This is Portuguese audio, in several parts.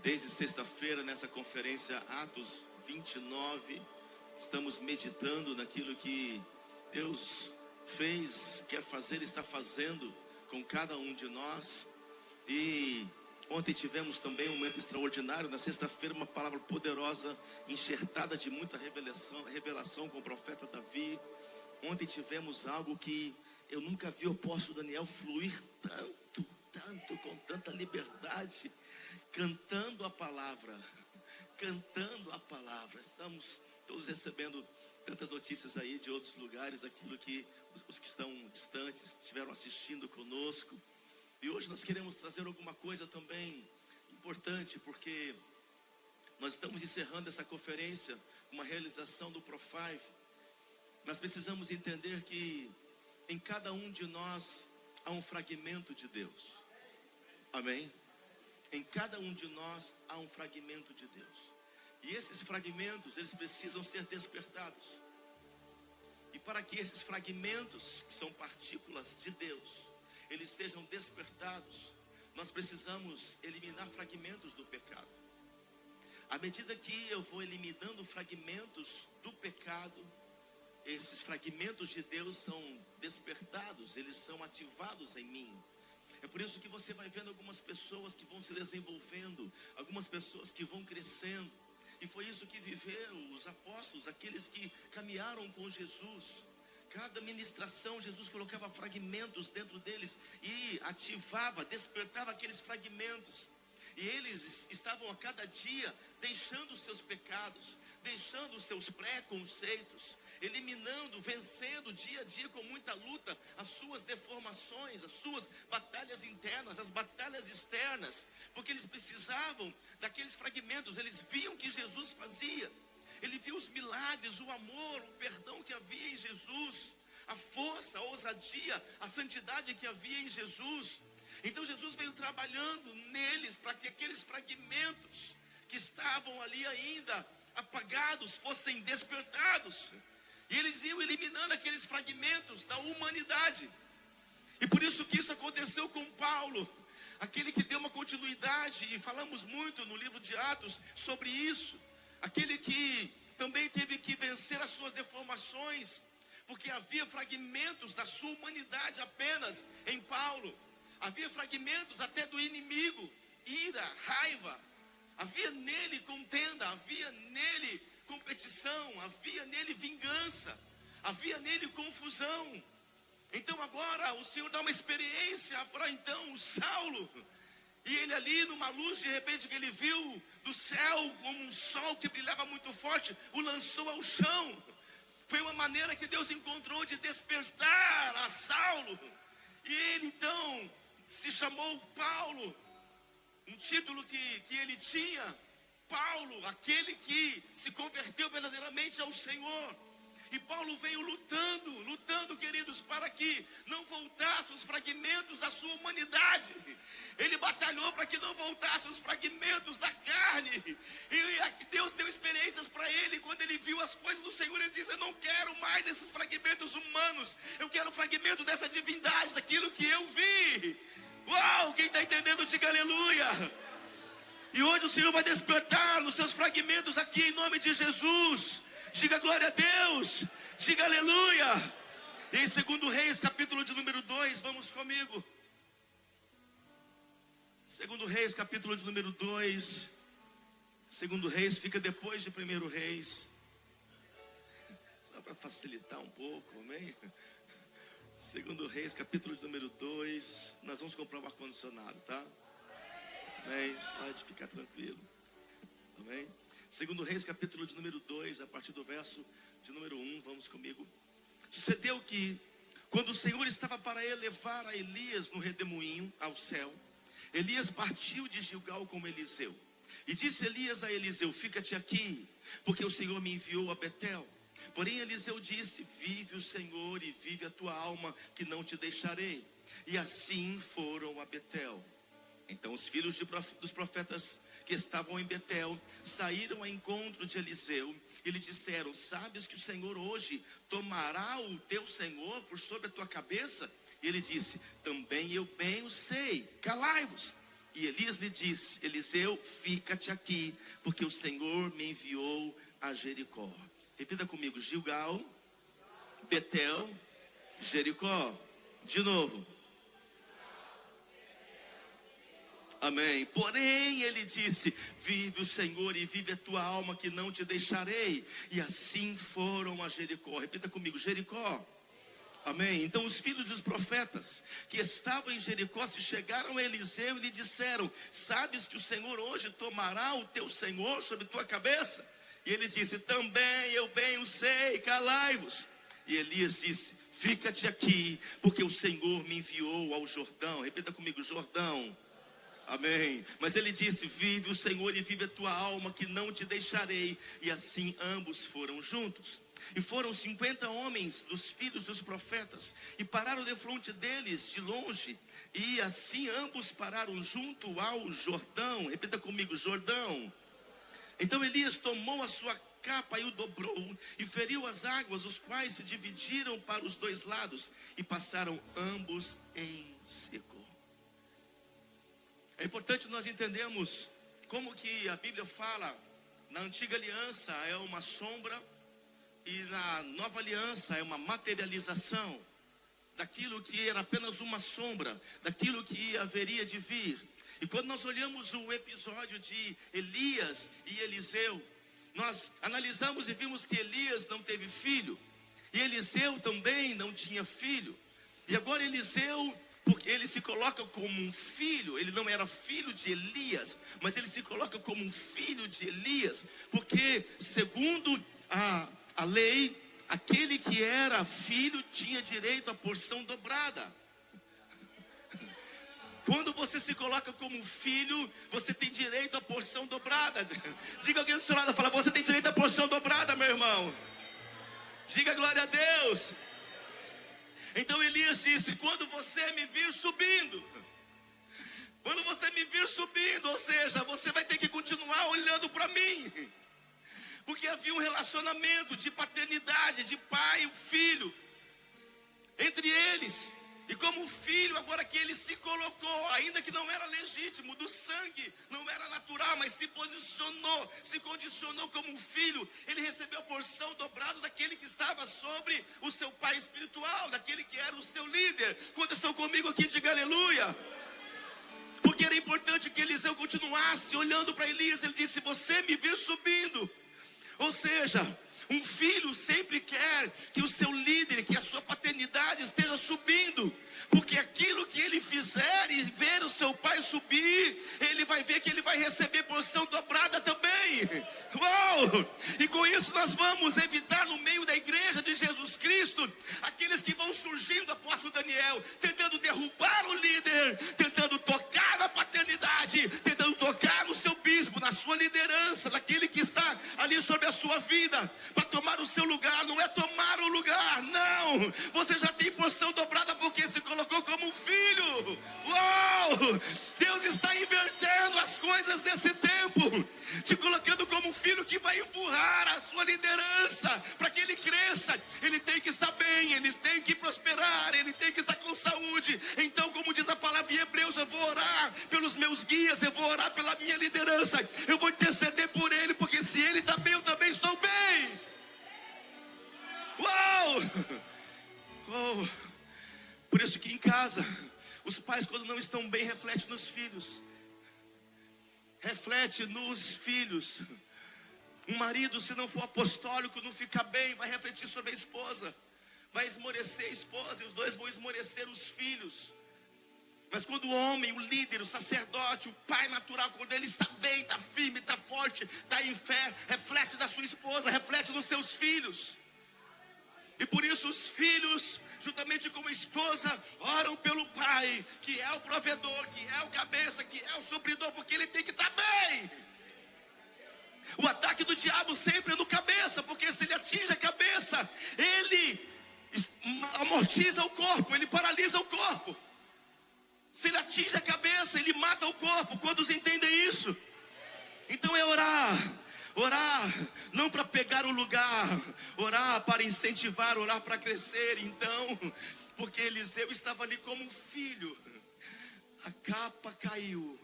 Desde sexta-feira, nessa conferência Atos 29, estamos meditando naquilo que Deus fez, quer fazer, está fazendo com cada um de nós. E ontem tivemos também um momento extraordinário. Na sexta-feira, uma palavra poderosa, enxertada de muita revelação com o profeta Davi. Ontem tivemos algo que eu nunca vi o apóstolo Daniel fluir tanto, com tanta liberdade, cantando a palavra. Estamos todos recebendo tantas notícias aí de outros lugares, aquilo que os que estão distantes estiveram assistindo conosco. E hoje nós queremos trazer alguma coisa também importante, porque nós estamos encerrando essa conferência, uma realização do Pro5. Nós precisamos entender que em cada um de nós há um fragmento de Deus. Amém? Em cada um de nós há um fragmento de Deus. E esses fragmentos, eles precisam ser despertados. E para que esses fragmentos, que são partículas de Deus, eles sejam despertados, nós precisamos eliminar fragmentos do pecado. À medida que eu vou eliminando fragmentos do pecado, esses fragmentos de Deus são despertados, eles são ativados em mim. É por isso que você vai vendo algumas pessoas que vão se desenvolvendo, algumas pessoas que vão crescendo. E foi isso que viveram os apóstolos, aqueles que caminharam com Jesus. Cada ministração, Jesus colocava fragmentos dentro deles e ativava, despertava aqueles fragmentos. E eles estavam a cada dia deixando os seus pecados, deixando os seus preconceitos, eliminando, vencendo dia a dia com muita luta as suas deformações, as suas batalhas internas, as batalhas externas, porque eles precisavam daqueles fragmentos. Eles viam o que Jesus fazia, ele viu os milagres, o amor, o perdão que havia em Jesus, a força, a ousadia, a santidade que havia em Jesus. Então Jesus veio trabalhando neles para que aqueles fragmentos que estavam ali ainda apagados fossem despertados. E eles iam eliminando aqueles fragmentos da humanidade. E por isso que isso aconteceu com Paulo, aquele que deu uma continuidade, e falamos muito no livro de Atos sobre isso. Aquele que também teve que vencer as suas deformações, porque havia fragmentos da sua humanidade apenas em Paulo. Havia fragmentos até do inimigo, ira, raiva. Havia nele contenda, havia nele competição, havia nele vingança, havia nele confusão. Então agora o Senhor dá uma experiência para então o Saulo. E ele ali numa luz, de repente, que ele viu do céu, como um sol que brilhava muito forte, o lançou ao chão. Foi uma maneira que Deus encontrou de despertar a Saulo. E ele então se chamou Paulo, um título que ele tinha, Paulo, aquele que se converteu verdadeiramente ao Senhor. E Paulo veio lutando, queridos, para que não voltassem os fragmentos da sua humanidade. Ele batalhou para que não voltassem os fragmentos da carne. E Deus deu experiências para ele. Quando ele viu as coisas do Senhor, ele disse: eu não quero mais esses fragmentos humanos. Eu quero o fragmento dessa divindade, daquilo que eu vi. Uau, quem está entendendo, diga aleluia. E hoje o Senhor vai despertar nos seus fragmentos aqui, em nome de Jesus. Diga glória a Deus, diga aleluia. Em 2 Reis, capítulo de número 2, vamos comigo. 2 Reis, capítulo de número 2. 2 Reis fica depois de 1 Reis. Só para facilitar um pouco, amém? 2 Reis, capítulo de número 2. Nós vamos comprar um ar-condicionado, tá? Amém? Pode ficar tranquilo. Amém? 2 Reis, capítulo de número 2, a partir do verso de número 1, vamos comigo. Sucedeu que, quando o Senhor estava para elevar a Elias no redemoinho ao céu, Elias partiu de Gilgal com Eliseu. E disse Elias a Eliseu: fica-te aqui, porque o Senhor me enviou a Betel. Porém Eliseu disse: vive o Senhor e vive a tua alma, que não te deixarei. E assim foram a Betel. Então os filhos dos profetas que estavam em Betel saíram ao encontro de Eliseu e lhe disseram: sabes que o Senhor hoje tomará o teu senhor por sobre a tua cabeça? E ele disse: também eu bem o sei, calai-vos. E Elias lhe disse: Eliseu, fica-te aqui, porque o Senhor me enviou a Jericó. Repita comigo: Gilgal, Betel, Jericó. De novo. Amém. Porém ele disse: vive o Senhor e vive a tua alma, que não te deixarei. E assim foram a Jericó. Repita comigo: Jericó. Amém. Então os filhos dos profetas que estavam em Jericó se chegaram a Eliseu e lhe disseram: sabes que o Senhor hoje tomará o teu senhor sobre tua cabeça? E ele disse: também eu bem o sei, calai-vos. E Elias disse: fica-te aqui, porque o Senhor me enviou ao Jordão. Repita comigo: Jordão. Amém. Mas ele disse: vive o Senhor e vive a tua alma, que não te deixarei. E assim ambos foram juntos. E foram 50 homens dos filhos dos profetas, e pararam defronte deles de longe. E assim ambos pararam junto ao Jordão. Repita comigo: Jordão. Então Elias tomou a sua capa e o dobrou, e feriu as águas, os quais se dividiram para os dois lados, e passaram ambos em seco. É importante nós entendermos como que a Bíblia fala: na antiga aliança é uma sombra, e na nova aliança é uma materialização daquilo que era apenas uma sombra, daquilo que haveria de vir. E quando nós olhamos o episódio de Elias e Eliseu, nós analisamos e vimos que Elias não teve filho, e Eliseu também não tinha filho. E agora Eliseu, porque ele se coloca como um filho, ele não era filho de Elias, mas ele se coloca como um filho de Elias, porque segundo a lei, aquele que era filho tinha direito à porção dobrada. Quando você se coloca como filho, você tem direito à porção dobrada. Diga alguém do seu lado, fala: você tem direito à porção dobrada, meu irmão. Diga glória a Deus. Então Elias disse: quando você me vir subindo, ou seja, você vai ter que continuar olhando para mim. Porque havia um relacionamento de paternidade, de pai e filho entre eles. E como filho, agora que ele se colocou, ainda que não era legítimo, do sangue, não era natural, mas se condicionou como filho, ele recebeu a porção dobrada daquele que estava sobre o seu pai espiritual, daquele que era o seu líder. Quando estão comigo aqui, diga aleluia. Porque era importante que Eliseu continuasse olhando para Elias. Ele disse: você me vir subindo. Ou seja, um filho sempre quer que o seu líder, que a sua paternidade esteja subindo, porque aquilo que ele fizer e ver o seu pai subir, ele vai ver que ele vai receber porção dobrada também. Uau! E com isso nós vamos evitar no meio da igreja de Jesus Cristo aqueles que vão surgindo, apóstolo Daniel, tentando derrubar o líder, tentando tocar na paternidade, tentando tocar no seu bispo, na sua liderança, naquele que está ali sobre a sua vida, para tomar o seu lugar. Não é tomar o lugar, não. Você já tem porção dobrada porque se colocou como filho. Uau! Deus está invertendo as coisas desse tempo, te colocando como filho que vai empurrar a sua liderança para que ele cresça. Ele tem que estar bem, ele tem que prosperar, ele tem que estar com saúde. Então, como diz a palavra em Hebreus, eu vou orar pelos meus guias, eu vou orar pela minha liderança, eu vou interceder por ele, porque se ele está bem, eu também estou bem. Uau! Uau! Por isso que em casa, os pais, quando não estão bem, refletem nos filhos. Reflete nos filhos. Um marido, se não for apostólico, não fica bem, vai refletir sobre a esposa, vai esmorecer a esposa, e os dois vão esmorecer os filhos. Mas quando o homem, o líder, o sacerdote, o pai natural, quando ele está bem, está firme, está forte, está em fé, reflete da sua esposa, reflete nos seus filhos. E por isso os filhos, juntamente com a esposa, oram pelo pai, que é o provedor, que é o cabeça, que é o supridor, porque ele tem que estar bem. O ataque do diabo sempre é no cabeça, porque se ele atinge a cabeça, ele amortiza o corpo, ele paralisa o corpo. Se ele atinge a cabeça, ele mata o corpo. Quantos entendem isso? Então é orar, não para pegar o lugar, orar para incentivar, orar para crescer. Então, porque Eliseu estava ali como filho, a capa caiu,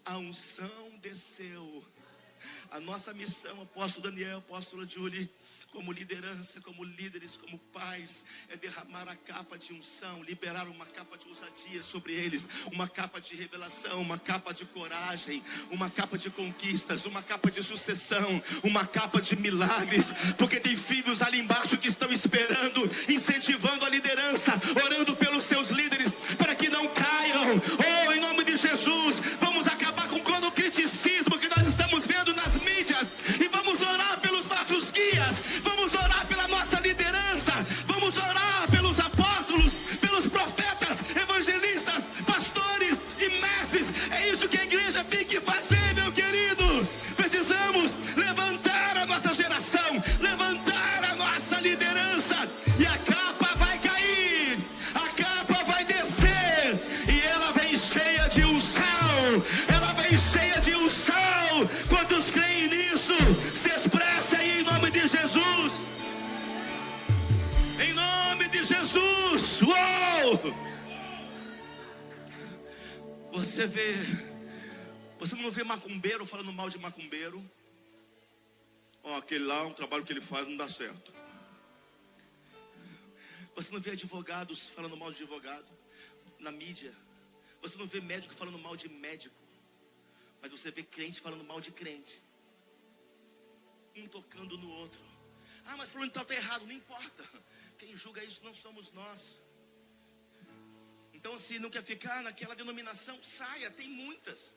A unção desceu. A nossa missão, apóstolo Daniel, apóstolo Julie, como liderança, como líderes, como pais, é derramar a capa de unção, liberar uma capa de ousadia sobre eles, uma capa de revelação, uma capa de coragem, uma capa de conquistas, uma capa de sucessão, uma capa de milagres, porque tem filhos ali embaixo que estão esperando, incentivando a liderança, orando pelos seus líderes, para que não caiam. Oh, em nome de Jesus, vamos acabar com todo o criticismo que nós estamos vendo nas mídias, e vamos orar pelos nossos guias, vamos orar pela nossa liderança, vamos orar pelos apóstolos, pelos profetas, evangelistas, pastores e mestres. É isso que a igreja tem que fazer, meu querido. Precisamos levantar a nossa geração, levantar a nossa liderança, e a capa vai cair, a capa vai descer, e ela vem cheia de unção, ela vem cheia de unção. Quantos creem nisso? Se expressa aí em nome de Jesus. Em nome de Jesus. Uou! Você não vê macumbeiro falando mal de macumbeiro. Ó, aquele lá, um trabalho que ele faz não dá certo. Você não vê advogados falando mal de advogado na mídia. Você não vê médico falando mal de médico. Mas você vê crente falando mal de crente. Um tocando no outro. Ah, mas falando que está errado, não importa. Quem julga isso não somos nós. Então, se não quer ficar naquela denominação, saia, tem muitas.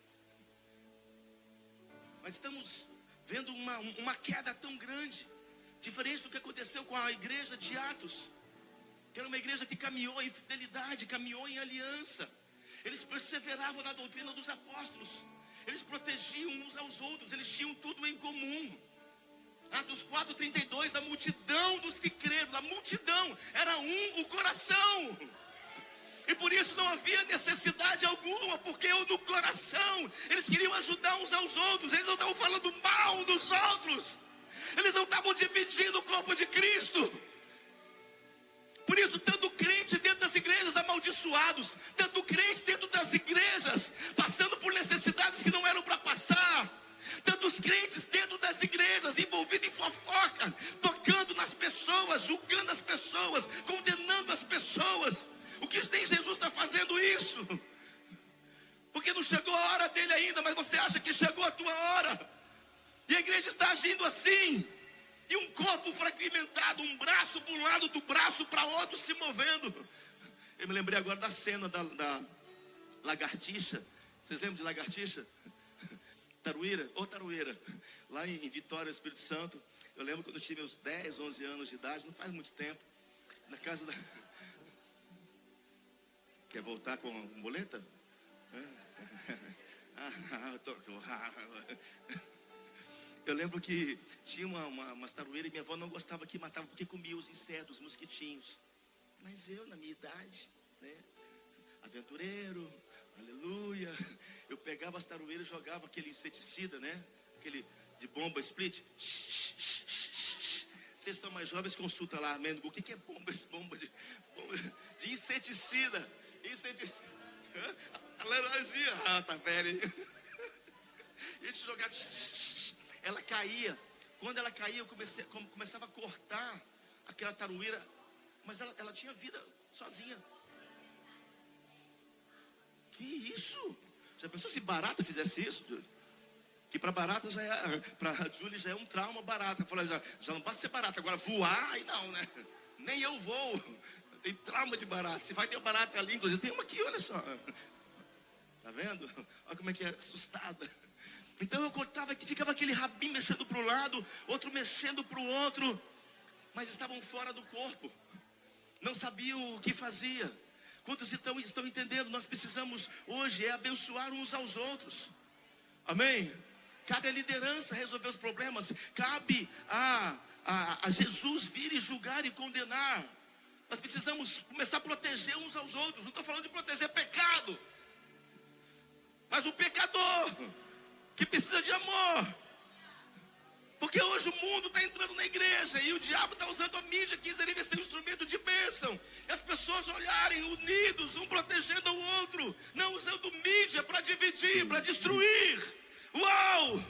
Mas estamos vendo uma queda tão grande, diferente do que aconteceu com a igreja de Atos, que era uma igreja que caminhou em fidelidade, caminhou em aliança. Eles perseveravam na doutrina dos apóstolos, eles protegiam uns aos outros, eles tinham tudo em comum. Atos 4:32, da multidão dos que creram, da multidão, era o coração. E por isso não havia necessidade alguma, porque no coração eles queriam ajudar uns aos outros. Eles não estavam falando mal dos outros, eles não estavam dividindo o corpo de Cristo. Por isso, tanto crente dentro das igrejas amaldiçoados, tanto crente dentro das igrejas passando por necessidades que não eram para passar, tantos crentes dentro das igrejas envolvidos em fofoca, tocando nas pessoas, julgando as pessoas, condenando as pessoas. O que nem Jesus está fazendo isso? Porque não chegou a hora dele ainda, mas você acha que chegou a tua hora. E a igreja está agindo assim. E um corpo fragmentado, um braço para um lado, do braço para outro, se movendo. Eu me lembrei agora da cena da lagartixa. Vocês lembram de lagartixa? Taruíra, ou taruíra. Lá em Vitória, Espírito Santo. Eu lembro quando eu tive uns 10, 11 anos de idade, não faz muito tempo. Na casa da... Quer voltar com boleta? Eu lembro que tinha umas tarueiras e minha avó não gostava que matava, porque comia os insetos, os mosquitinhos. Mas eu, na minha idade, né, aventureiro, aleluia, eu pegava as tarueiras e jogava aquele inseticida, né, aquele de bomba split. Vocês estão mais jovens, consulta lá, amém. O que é bomba de inseticida? Inseticida. A laranjinha. Ah, tá velho. E a gente jogava. Ela caía. Quando ela caía, eu começava a cortar aquela taruíra. Mas ela tinha vida sozinha. Que isso? Já pensou se barata fizesse isso, Júlio? Que para barata já é, para Júlio já é um trauma barata. Falei, já não basta ser barata, agora voar, aí não, né? Nem eu vou. Tem trauma de barata. Se vai ter barata ali, inclusive tem uma aqui, olha só. Tá vendo? Olha como é que é assustada. Então eu cortava que ficava aquele rabinho mexendo para o lado, outro mexendo para o outro, mas estavam fora do corpo. Não sabiam o que fazia. Quantos estão entendendo? Nós precisamos hoje abençoar uns aos outros. Amém? Cabe à liderança resolver os problemas. Cabe a Jesus vir e julgar e condenar. Nós precisamos começar a proteger uns aos outros. Não estou falando de proteger pecado, mas o pecador que precisa de amor. Porque hoje o mundo está entrando na igreja e o diabo está usando a mídia que deve ser um instrumento de bênção. E as pessoas olharem unidos, um protegendo o outro, não usando mídia para dividir, para destruir. Uau!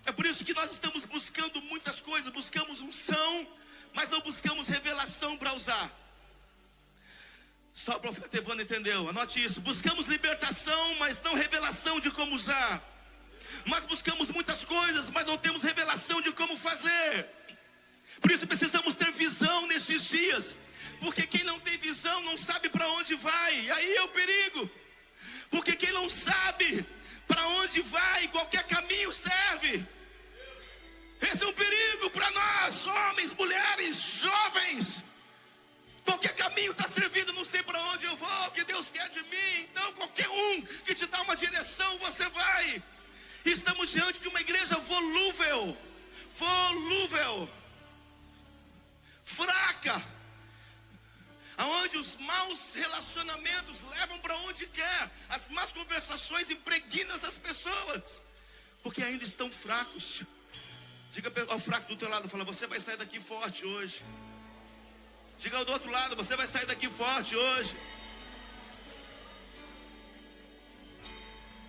É por isso que nós estamos buscando muitas coisas. Buscamos unção, mas não buscamos revelação para usar. Só o profeta Evandro entendeu, anote isso. Buscamos libertação, mas não revelação de como usar. Mas buscamos muitas coisas, mas não temos revelação de como fazer. Por isso precisamos ter visão nestes dias. Porque quem não tem visão não sabe para onde vai. E aí é o perigo. Porque quem não sabe para onde vai, qualquer caminho serve. Esse é um perigo para nós, homens, mulheres, jovens. Qualquer caminho está servindo, não sei para onde eu vou, o que Deus quer de mim. Então qualquer um que te dá uma direção, você vai. Estamos diante de uma igreja volúvel, fraca, aonde os maus relacionamentos levam para onde quer, as más conversações impregnam as pessoas, porque ainda estão fracos. Diga ao fraco do teu lado, fala, você vai sair daqui forte hoje. Diga ao do outro lado, você vai sair daqui forte hoje.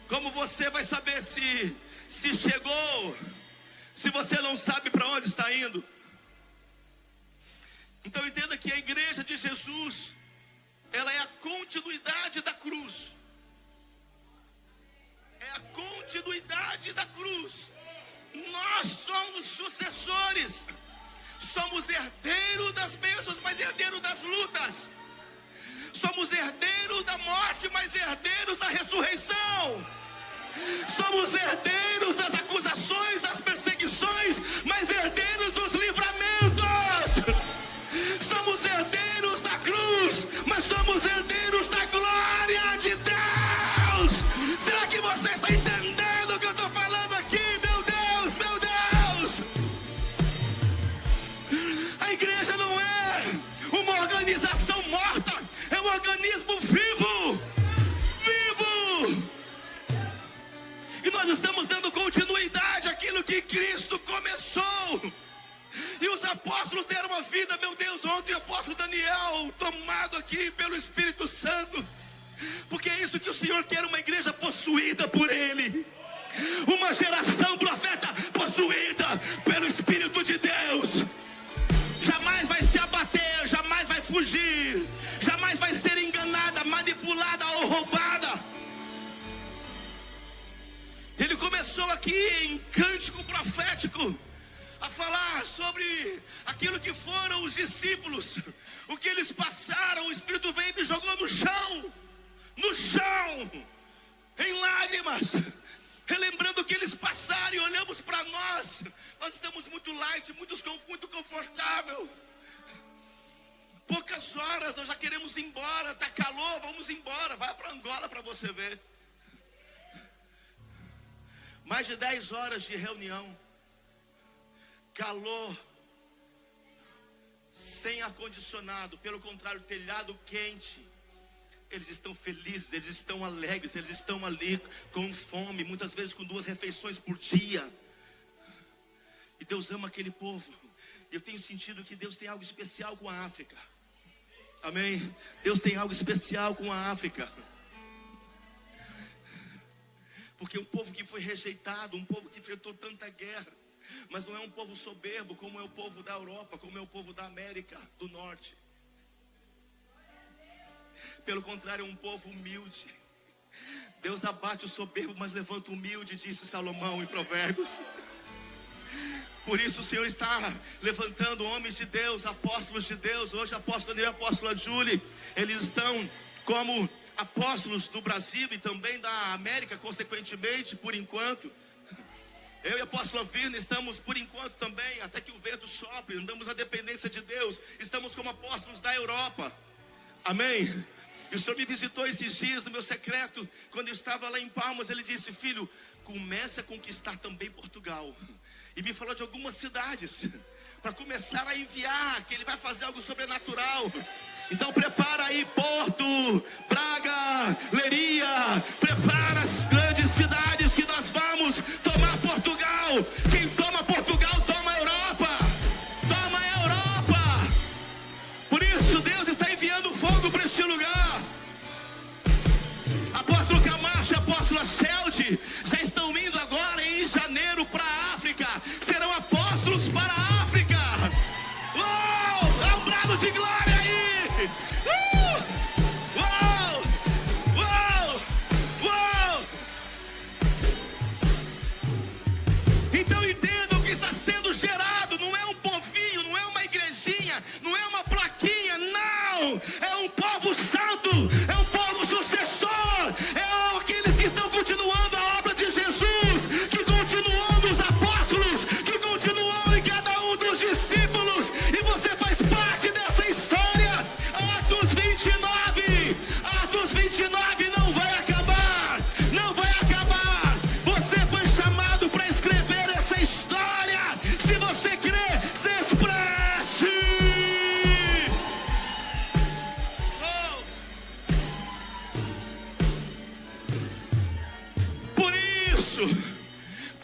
Como você vai saber se chegou, se você não sabe para onde está indo? Então entenda que a igreja de Jesus, ela é a continuidade da cruz. É a continuidade da cruz. Nós somos sucessores. Somos herdeiros das bênçãos, mas herdeiros das lutas. Somos herdeiros da morte, mas herdeiros da ressurreição. Somos herdeiros das acusações, das perseguições, mas herdeiros dos livramentos. Somos herdeiros da cruz, mas somos herdeiros da glória de Deus. Será que você está entendendo o que eu estou falando aqui? Meu Deus, meu Deus. A igreja não é uma organização morta, é um organismo vivo. E nós estamos dando continuidade àquilo que Cristo começou. E os apóstolos deram a vida, meu Deus, ontem o apóstolo Daniel, tomado aqui pelo Espírito Santo. Porque é isso que o Senhor quer, uma igreja possuída por Ele. Uma geração profeta possuída pelo Espírito de Deus. Jamais vai se abater, jamais vai fugir, jamais vai ser enganada, manipulada ou roubada. Ele começou aqui em cântico profético a falar sobre aquilo que foram os discípulos, o que eles passaram. O Espírito veio e me jogou no chão, em lágrimas, relembrando o que eles passaram. E olhamos para nós estamos muito light, muito confortável. Poucas horas nós já queremos ir embora, está calor, vamos embora. Vai para Angola para você ver. Mais de 10 horas de reunião, calor, sem ar-condicionado, pelo contrário, telhado quente. Eles estão felizes, eles estão alegres, eles estão ali com fome, muitas vezes com 2 refeições por dia. E Deus ama aquele povo. Eu tenho sentido que Deus tem algo especial com a África. Amém? Deus tem algo especial com a África. Porque um povo que foi rejeitado, um povo que enfrentou tanta guerra, mas não é um povo soberbo como é o povo da Europa, como é o povo da América do Norte. Pelo contrário, é um povo humilde. Deus abate o soberbo, mas levanta o humilde, disse Salomão em Provérbios. Por isso o Senhor está levantando homens de Deus, apóstolos de Deus. Hoje apóstolo Daniel e apóstola Júlia, eles estão como apóstolos do Brasil e também da América, consequentemente, por enquanto. Eu e a apóstola Virna estamos por enquanto também, até que o vento sopre, andamos na dependência de Deus. Estamos como apóstolos da Europa. Amém? E o Senhor me visitou esses dias no meu secreto, quando eu estava lá em Palmas. Ele disse: filho, comece a conquistar também Portugal. E me falou de algumas cidades, para começar a enviar, que ele vai fazer algo sobrenatural. Então prepara aí Porto, Braga, Leiria, prepara as grandes cidades que nós vamos tomar Portugal. Quem toma Portugal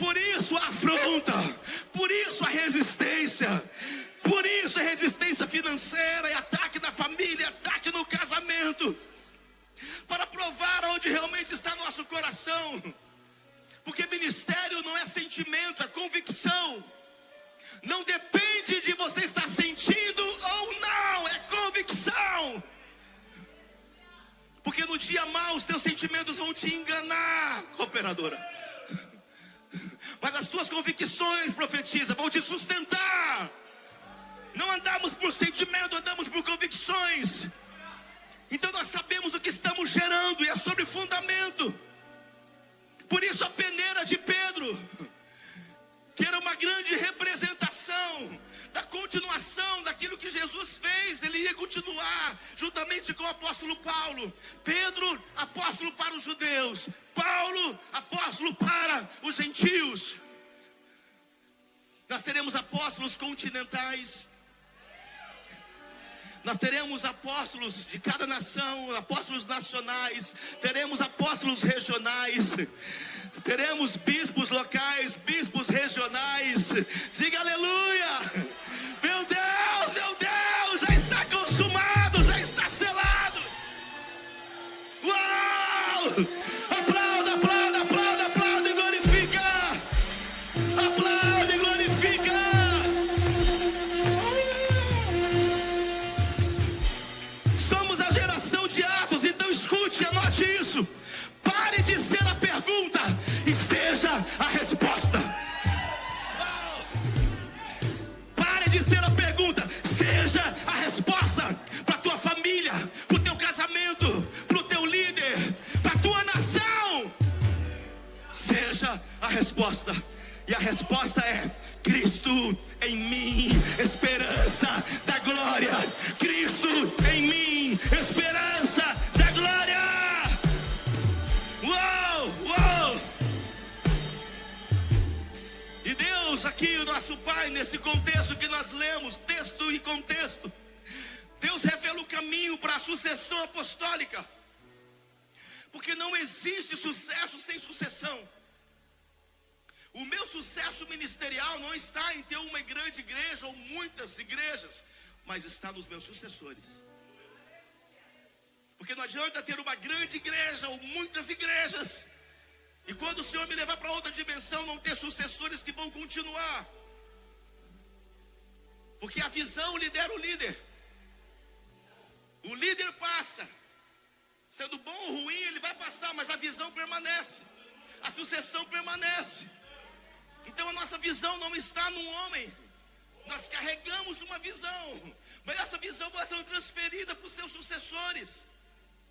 Por isso a afronta, por isso a resistência, por isso a resistência financeira, e ataque na família, ataque no casamento, para provar onde realmente está nosso coração. Porque ministério não é sentimento, é convicção. Não depende de você estar sentindo ou não, é convicção. Porque no dia mau os teus sentimentos vão te enganar, cooperadora. Mas as tuas convicções, profetiza, vão te sustentar. Não andamos por sentimento, andamos por convicções. Então nós sabemos o que estamos gerando, e é sobre fundamento. Por isso a peneira de Pedro, que era uma grande representação da continuação daquilo que Jesus fez, ele ia continuar juntamente com o apóstolo Paulo. Pedro, apóstolo para os judeus, Paulo, apóstolo para os gentios. Nós teremos apóstolos continentais, nós teremos apóstolos de cada nação, apóstolos nacionais, teremos apóstolos regionais, teremos bispos locais, bispos regionais. Diga aleluia! Meu Deus, já está consumado, já está selado. Uau! Aplauda, aplauda, aplauda, aplauda e glorifica. Aplauda e glorifica. Somos a geração de Atos, então escute, anote isso. Pare de ser a pergunta e seja a resposta. Pare de ser a pergunta, seja a resposta para tua família, para o teu casamento, para o teu líder, para a tua nação. Seja a resposta. E a resposta é: Cristo em mim, esperança da glória. Cristo em mim, esperança da glória. Uou! E Deus aqui, o nosso Pai, nesse contexto que nós lemos, texto e contexto, Deus revela o caminho para a sucessão apostólica. Porque não existe sucesso sem sucessão. O meu sucesso ministerial não está em ter uma grande igreja ou muitas igrejas, mas está nos meus sucessores. Porque não adianta ter uma grande igreja ou muitas igrejas, e quando o Senhor me levar para outra dimensão, não ter sucessores que vão continuar. Porque a visão lidera o líder. O líder passa, sendo bom ou ruim, ele vai passar, mas a visão permanece, a sucessão permanece. Então a nossa visão não está num homem. Nós carregamos uma visão, mas essa visão vai sendo transferida para os seus sucessores.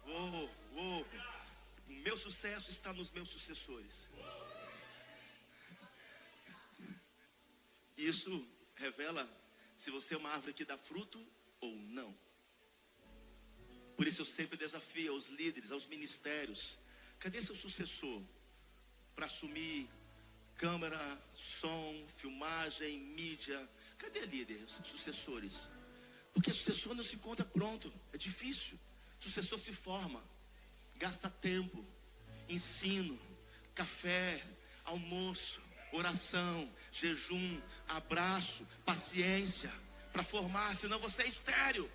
O meu sucesso está nos meus sucessores. Isso revela se você é uma árvore que dá fruto ou não. Por isso eu sempre desafio aos líderes, aos ministérios: cadê seu sucessor para assumir câmera, som, filmagem, mídia? Cadê líder, sucessores? Porque sucessor não se encontra pronto, é difícil. Sucessor se forma, gasta tempo, ensino, café, almoço, oração, jejum, abraço, paciência, para formar, senão você é estéril.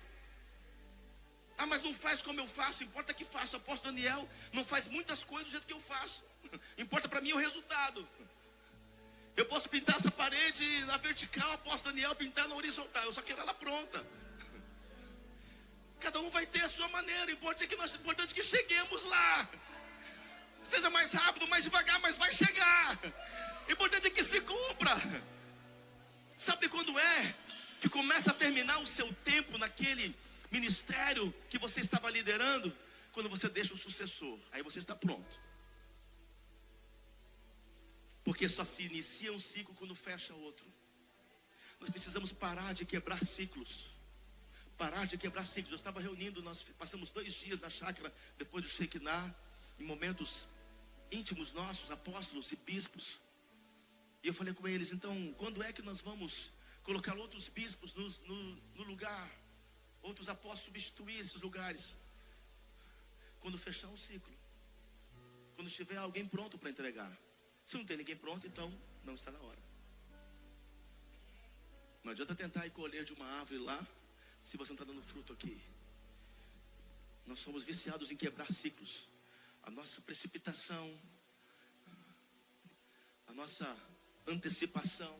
Ah, mas não faz como eu faço. Importa que faço. O apóstolo Daniel não faz muitas coisas do jeito que eu faço. Importa para mim o resultado. Eu posso pintar essa parede na vertical, o apóstolo Daniel pintar na horizontal. Eu só quero ela pronta. Cada um vai ter a sua maneira. O importante é que cheguemos lá. Seja mais rápido, mais devagar, mas vai chegar. O importante é que se cumpra. Sabe quando é que começa a terminar o seu tempo naquele ministério que você estava liderando? Quando você deixa o sucessor. Aí você está pronto. Porque só se inicia um ciclo quando fecha outro. Nós precisamos parar de quebrar ciclos. Parar de quebrar ciclos. Eu estava reunindo, nós passamos 2 dias na chácara depois do Shekinah, em momentos íntimos nossos, apóstolos e bispos. E eu falei com eles: então, quando é que nós vamos colocar outros bispos no lugar? Outros apóstolos substituir esses lugares? Quando fechar o ciclo. Quando tiver alguém pronto para entregar. Se não tem ninguém pronto, então não está na hora. Não adianta tentar ir colher de uma árvore lá, se você não está dando fruto aqui. Nós somos viciados em quebrar ciclos. A nossa precipitação, a nossa antecipação,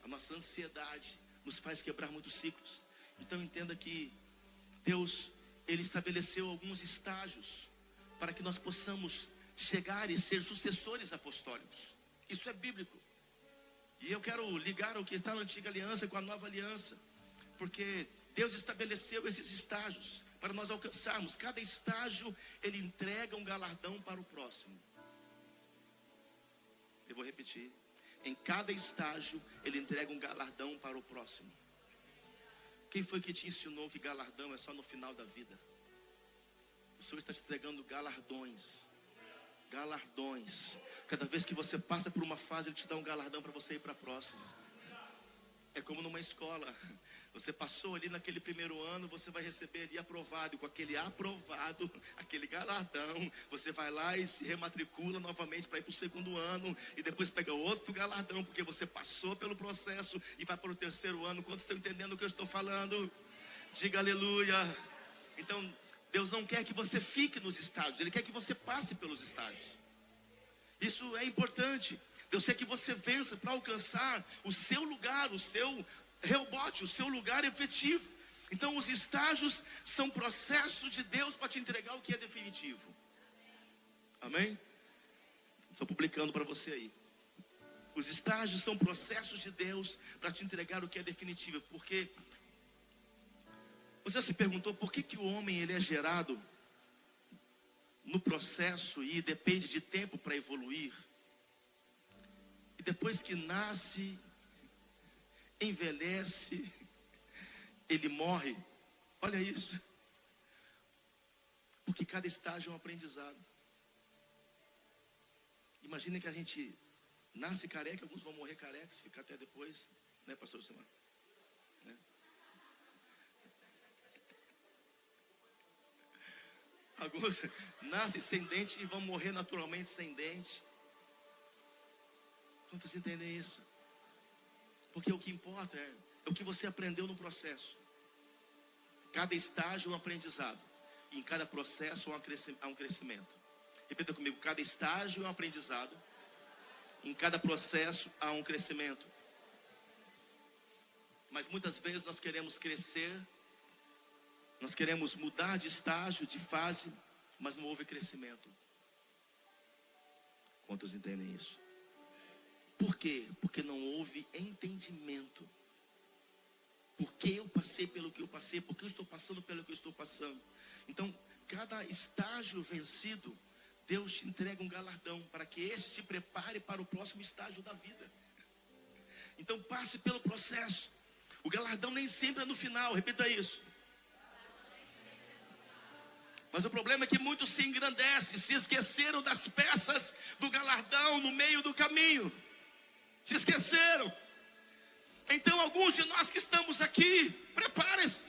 a nossa ansiedade nos faz quebrar muitos ciclos. Então entenda que Deus, Ele estabeleceu alguns estágios para que nós possamos chegar e ser sucessores apostólicos. Isso é bíblico. E eu quero ligar o que está na antiga aliança com a nova aliança, porque Deus estabeleceu esses estágios para nós alcançarmos. Cada estágio, Ele entrega um galardão para o próximo. Eu vou repetir. Em cada estágio, Ele entrega um galardão para o próximo. Quem foi que te ensinou que galardão é só no final da vida? O Senhor está te entregando galardões. Galardões. Cada vez que você passa por uma fase, Ele te dá um galardão para você ir para a próxima. É como numa escola. Você passou ali naquele primeiro ano, você vai receber ali aprovado. E com aquele aprovado, aquele galardão, você vai lá e se rematricula novamente para ir para o segundo ano. E depois pega outro galardão, porque você passou pelo processo e vai para o terceiro ano. Quantos estão entendendo o que eu estou falando? Diga aleluia. Então, Deus não quer que você fique nos estágios. Ele quer que você passe pelos estágios. Isso é importante. Deus quer que você vença para alcançar o seu lugar, o seu rebote, o seu lugar efetivo. Então os estágios são processos de Deus para te entregar o que é definitivo. Amém? Estou publicando para você aí. Os estágios são processos de Deus para te entregar o que é definitivo. Porque você já se perguntou por que o homem ele é gerado no processo e depende de tempo para evoluir? E depois que nasce, envelhece, ele morre. Olha isso. Porque cada estágio é um aprendizado. Imagina que a gente nasce careca, alguns vão morrer carecas, ficar até depois, né, pastor Simar? Né? Alguns nascem sem dente e vão morrer naturalmente sem dente. Quantos entendem isso? Porque o que importa é o que você aprendeu no processo. Cada estágio é um aprendizado. E em cada processo há um crescimento. Repita comigo, cada estágio é um aprendizado. Em cada processo há um crescimento. Mas muitas vezes nós queremos crescer, nós queremos mudar de estágio, de fase, mas não houve crescimento. Quantos entendem isso? Por quê? Porque não houve entendimento. Porque eu passei pelo que eu passei, porque eu estou passando pelo que eu estou passando. Então, cada estágio vencido, Deus te entrega um galardão para que este te prepare para o próximo estágio da vida. Então, passe pelo processo. O galardão nem sempre é no final, repita isso. Mas o problema é que muitos se engrandecem, se esqueceram das peças do galardão no meio do caminho. Se esqueceram. Então alguns de nós que estamos aqui, preparem-se.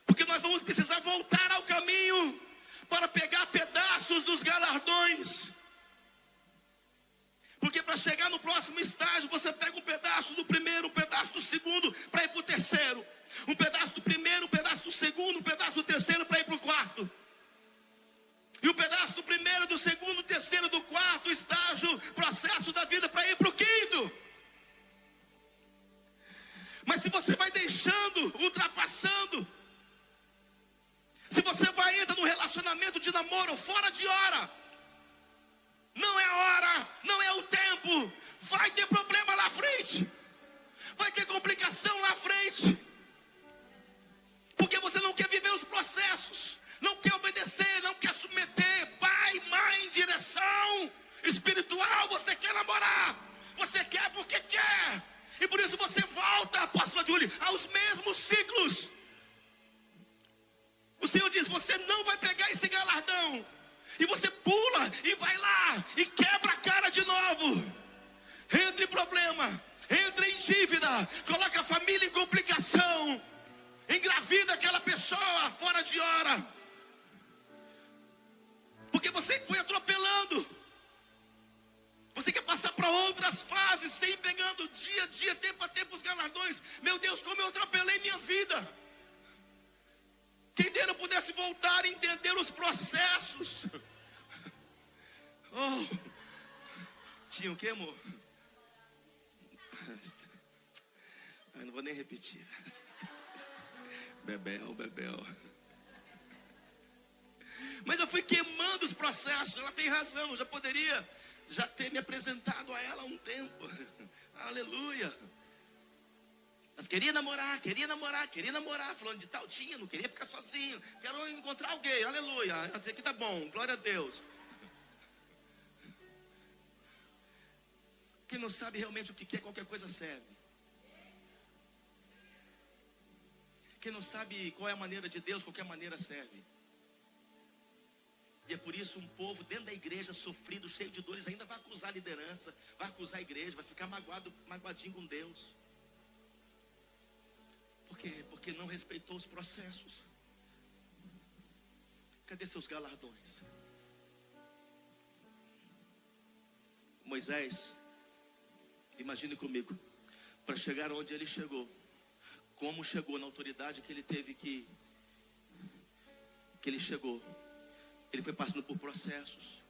Porque nós vamos precisar voltar ao caminho para pegar pedaços dos galardões. Porque para chegar no próximo estágio, você pega um pedaço do primeiro, um pedaço do segundo, para ir para o terceiro. Um pedaço do primeiro, um pedaço do segundo, um pedaço do terceiro, para ir para o quarto. E um pedaço do primeiro, do segundo, do terceiro, do quarto estágio, processo da vida, para ir para o quinto. Mas se você vai deixando, ultrapassando, se você vai entrar num relacionamento de namoro fora de hora, não é a hora, não é o tempo, vai ter problema lá à frente, vai ter complicação lá à frente, porque você não quer viver os processos, não quer obedecer, não quer submeter, pai, mãe, direção espiritual, você quer namorar, você quer porque quer, e por isso você volta, apóstola Júlia, aos mesmos ciclos. O Senhor diz, você não vai pegar esse galardão, e você pula, e vai lá, e quebra a cara de novo, entra em problema, entra em dívida, coloca a família em complicação, engravida aquela pessoa fora de hora, porque você foi atropelando. para outras fases, sem pegando dia a dia, tempo a tempo os galardões. Meu Deus, como eu atropelei minha vida. Quem dera pudesse voltar a entender os processos. Oh, tinha o que, amor? Eu não vou nem repetir. Bebel. Mas eu fui queimando os processos. Ela tem razão, eu já poderia ter me apresentado a ela há um tempo. Aleluia. Mas queria namorar. Falando de tal, tinha, não queria ficar sozinho. Quero encontrar alguém, aleluia. Aqui tá bom, glória a Deus. Quem não sabe realmente o que quer, qualquer coisa serve. Quem não sabe qual é a maneira de Deus, qualquer maneira serve. E é por isso um povo dentro da igreja, sofrido, cheio de dores, ainda vai acusar a liderança, vai acusar a igreja, vai ficar magoadinho com Deus. Por quê? Porque não respeitou os processos. Cadê seus galardões? Moisés, imagine comigo, para chegar onde ele chegou, como chegou, na autoridade que ele teve que ele chegou. Ele foi passando por processos,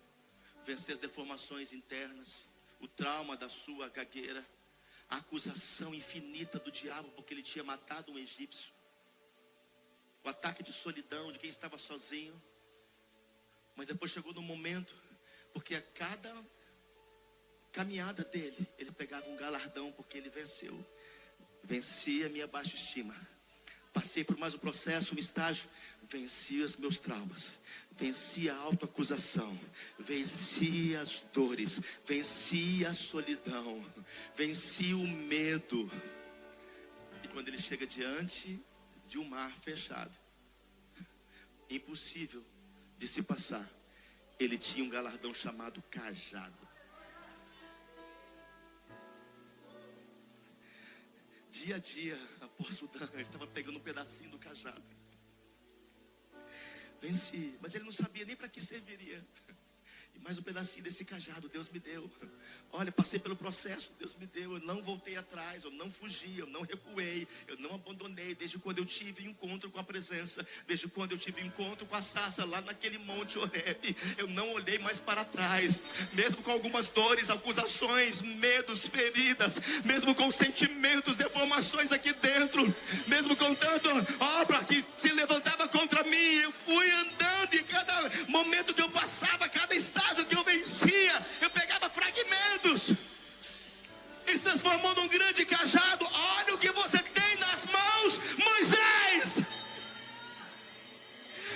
vencer as deformações internas, o trauma da sua gagueira, a acusação infinita do diabo porque ele tinha matado um egípcio, o ataque de solidão de quem estava sozinho. Mas depois chegou no momento, porque a cada caminhada dele, ele pegava um galardão porque ele venceu. Venci a minha baixa estima. Passei por mais um processo, um estágio. Venci os meus traumas. Venci a autoacusação. Venci as dores. Venci a solidão. Venci o medo. E quando ele chega diante de um mar fechado, impossível de se passar, ele tinha um galardão chamado cajado. Dia a dia, apóstolo Dan, ele estava pegando um pedacinho do cajado. Venci, mas ele não sabia nem para que serviria. E mais um pedacinho desse cajado Deus me deu. Olha, passei pelo processo, Deus me deu. Eu não voltei atrás, eu não fugi, eu não recuei, eu não abandonei. Desde quando eu tive encontro com a presença, desde quando eu tive encontro com a sarça lá naquele monte Horebe, eu não olhei mais para trás. Mesmo com algumas dores, acusações, medos, feridas, mesmo com sentimentos, deformações aqui dentro, mesmo com tanta obra que se levantava contra mim, eu fui andando e cada momento que eu passava, cada estágio que eu vencia, eu pegava fragmentos e se transformou num grande cajado. Olha o que você tem nas mãos, Moisés.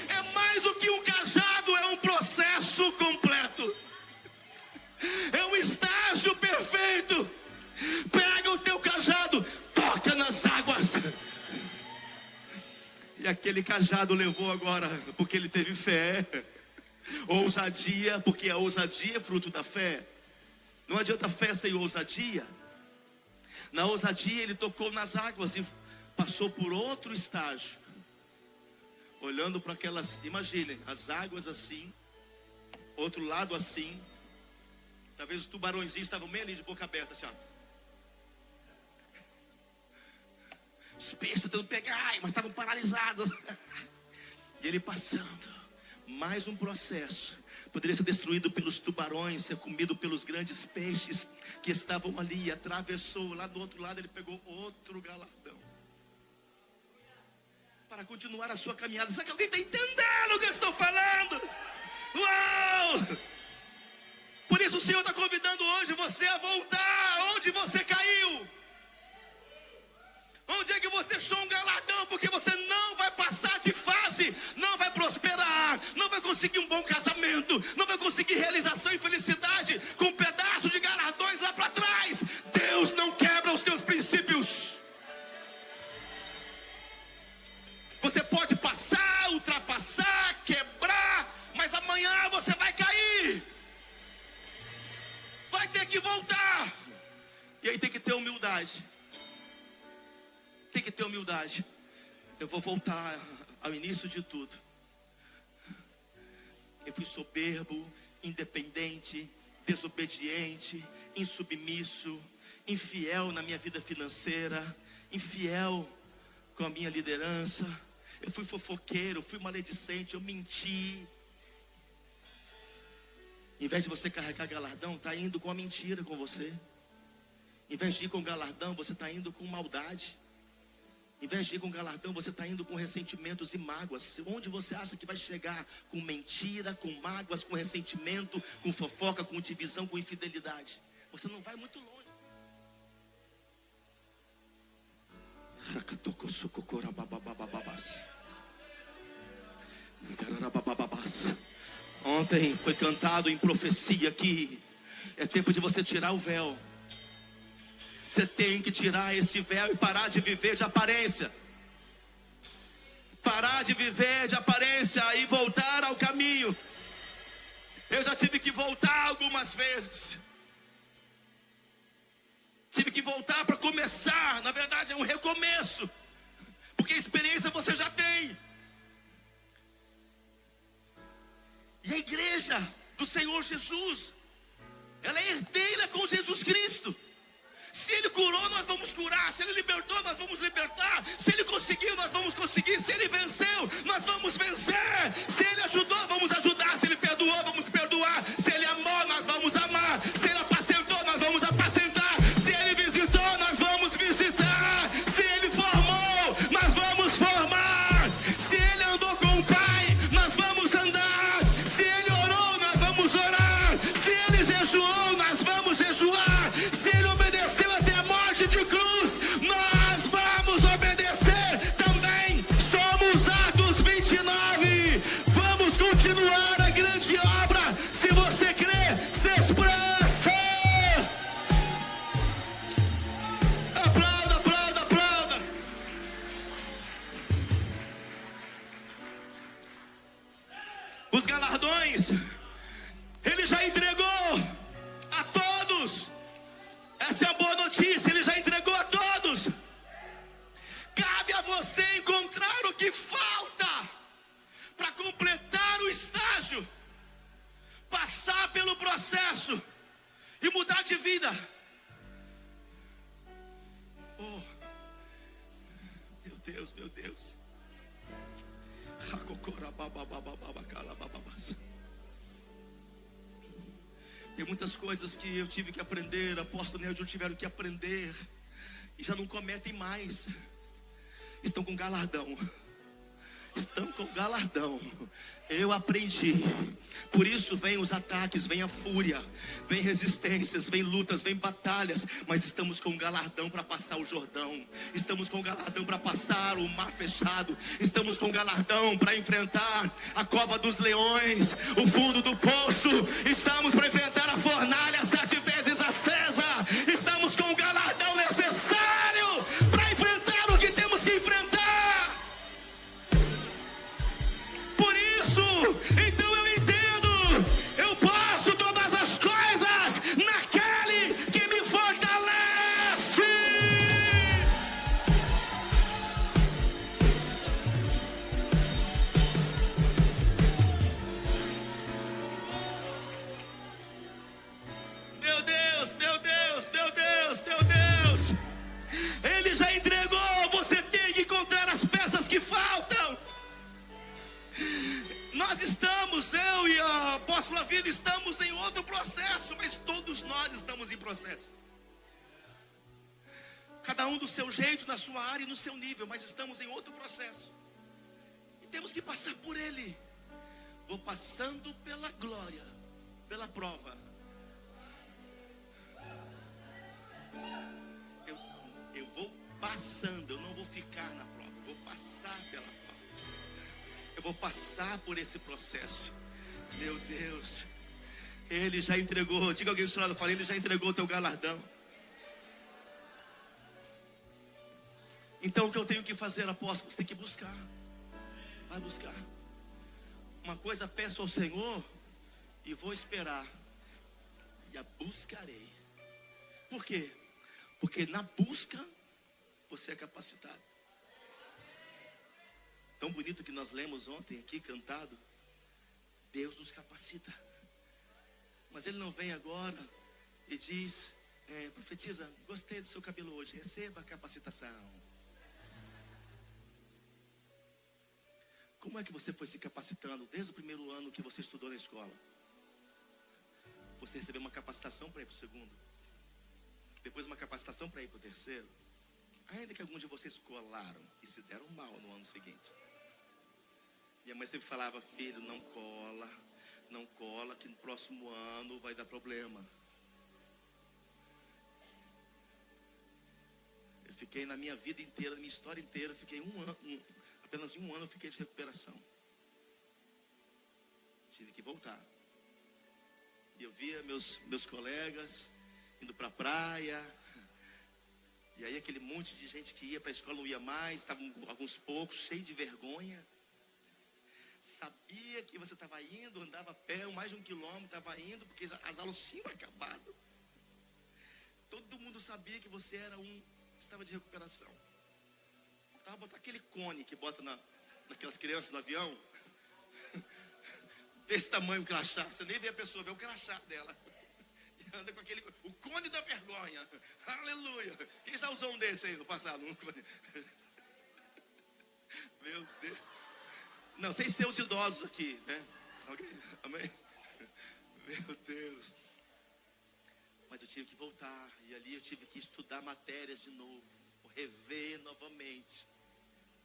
É mais do que um cajado, é um processo completo, é um estágio perfeito. Pega o teu cajado, toca nas águas. E aquele cajado levou agora, porque ele teve fé. Ousadia, porque a ousadia é fruto da fé. Não adianta fé sem ousadia. Na ousadia ele tocou nas águas e passou por outro estágio, olhando para aquelas, imaginem, as águas assim, outro lado assim. Talvez os tubarõezinhos estavam meio ali de boca aberta assim, ó. Os peixes tentando pegar, mas estavam paralisados. E ele passando. Mais um processo. Poderia ser destruído pelos tubarões, ser comido pelos grandes peixes que estavam ali. Atravessou, lá do outro lado ele pegou outro galardão para continuar a sua caminhada. Será que alguém está entendendo o que eu estou falando? Uau! Por isso o Senhor está convidando hoje você a voltar onde você caiu. Onde é que você deixou um galardão? Porque você não vai passar de fase, não vai prosperar, não vai conseguir um bom casamento, não vai conseguir realização e felicidade com um pedaço de galardões lá para trás. Deus não quebra os seus princípios. Você pode passar, ultrapassar, quebrar, mas amanhã você vai cair. Vai ter que voltar. E aí tem que ter humildade. Tem que ter humildade. Eu vou voltar ao início de tudo. Eu fui soberbo, independente, desobediente, insubmisso, infiel na minha vida financeira, infiel com a minha liderança. Eu fui fofoqueiro, eu fui maledicente, eu menti. Em vez de você carregar galardão, está indo com a mentira com você. Em vez de ir com galardão, você está indo com maldade. Em vez de ir com galardão, você está indo com ressentimentos e mágoas. Onde você acha que vai chegar? Com mentira, com mágoas, com ressentimento, com fofoca, com divisão, com infidelidade. Você não vai muito longe. Ontem foi cantado em profecia que é tempo de você tirar o véu. Você tem que tirar esse véu e parar de viver de aparência. Parar de viver de aparência e voltar ao caminho. Eu já tive que voltar algumas vezes. Tive que voltar para começar. Na verdade é um recomeço. Porque experiência você já tem. E a igreja do Senhor Jesus, ela é herdeira com Jesus Cristo. Se Ele curou, nós vamos curar. Se Ele libertou, nós vamos libertar. Se Ele conseguiu, nós vamos conseguir. Se Ele venceu, nós vamos vencer. Se Ele ajudou, vamos ajudar. Se Ele perdoou, vamos perdoar. Se Ele amou, nós vamos amar. Se Ele apacentou, nós vamos apacentar. Se Ele visitou, nós vamos visitar. Se Ele formou, nós vamos formar. Se Ele andou com o Pai, nós vamos andar. Se Ele orou, nós vamos orar. Se Ele jejuou, nós vamos jejuar. Se Ele obedeceu até a morte de cruz, nós vamos obedecer também. Somos Atos 29. Vamos continuar a grande obra. Se você crê, se expressa. Aplauda, aplauda, aplauda. Os galardões Ele já entregou a todos. Essa é a boa notícia, Ele já entregou a todos. Cabe a você encontrar o que falta para completar o estágio, passar pelo processo e mudar de vida. Oh, meu Deus, meu Deus. Tem muitas coisas que eu tive que aprender, apóstolo Neilton tiveram que aprender, e já não cometem mais. Estão com galardão. Estão com galardão. Eu aprendi. Por isso vem os ataques, vem a fúria, vem resistências, vem lutas, vem batalhas. Mas estamos com galardão para passar o Jordão. Estamos com galardão para passar o mar fechado. Estamos com galardão para enfrentar a cova dos leões, o fundo do poço. Estamos para enfrentar a fornalha 7 vezes acesa. Estamos com o galardão necessário para enfrentar o que temos que enfrentar. Por isso, então eu entendo, eu posso todas as coisas naquele que me fortalece. Meu Deus, meu Deus, meu Deus, meu Deus. Ele já entregou, você tem que encontrar as peças que faltam. Nós estamos, eu e a apóstola Vida, estamos em outro processo, mas todos nós estamos em processo. Cada um do seu jeito, na sua área e no seu nível, mas estamos em outro processo. E temos que passar por ele. Vou passando pela glória, pela prova. Eu vou passando, eu não vou ficar na prova, eu vou passar pela prova. Eu vou passar por esse processo. Meu Deus, Ele já entregou. Diga alguém do seu lado, fala, Ele já entregou o teu galardão. Então o que eu tenho que fazer, apóstolo? Você tem que buscar. Vai buscar. Uma coisa peço ao Senhor e vou esperar, e a buscarei. Por quê? Porque na busca você é capacitado. Tão bonito que nós lemos ontem aqui cantado. Deus nos capacita. Mas ele não vem agora e diz, profetiza, gostei do seu cabelo hoje, receba a capacitação. Como é que você foi se capacitando desde o primeiro ano que você estudou na escola? Você recebeu uma capacitação para ir para o segundo, depois uma capacitação para ir para o terceiro. Ainda que alguns de vocês colaram e se deram mal no ano seguinte. Minha mãe sempre falava, filho, não cola, que no próximo ano vai dar problema. Eu fiquei na minha vida inteira, na minha história inteira, fiquei apenas um ano eu fiquei de recuperação. Tive que voltar. E eu via meus colegas indo para a praia. E aí aquele monte de gente que ia para a escola não ia mais, estavam alguns poucos, cheios de vergonha. Sabia que você estava indo, andava a pé, mais de 1 quilômetro, estava indo, porque as aulas tinham acabado. Todo mundo sabia que você era estava de recuperação. Estava botar aquele cone que bota naquelas crianças no avião, desse tamanho, o crachá, você nem vê a pessoa, vê o crachá dela. Anda com o cone da vergonha. Aleluia. Quem já usou um desse aí no passado? Meu Deus. Não, sem ser os idosos aqui, né? Alguém? Amém? Meu Deus. Mas eu tive que voltar. E ali eu tive que estudar matérias de novo. Rever novamente.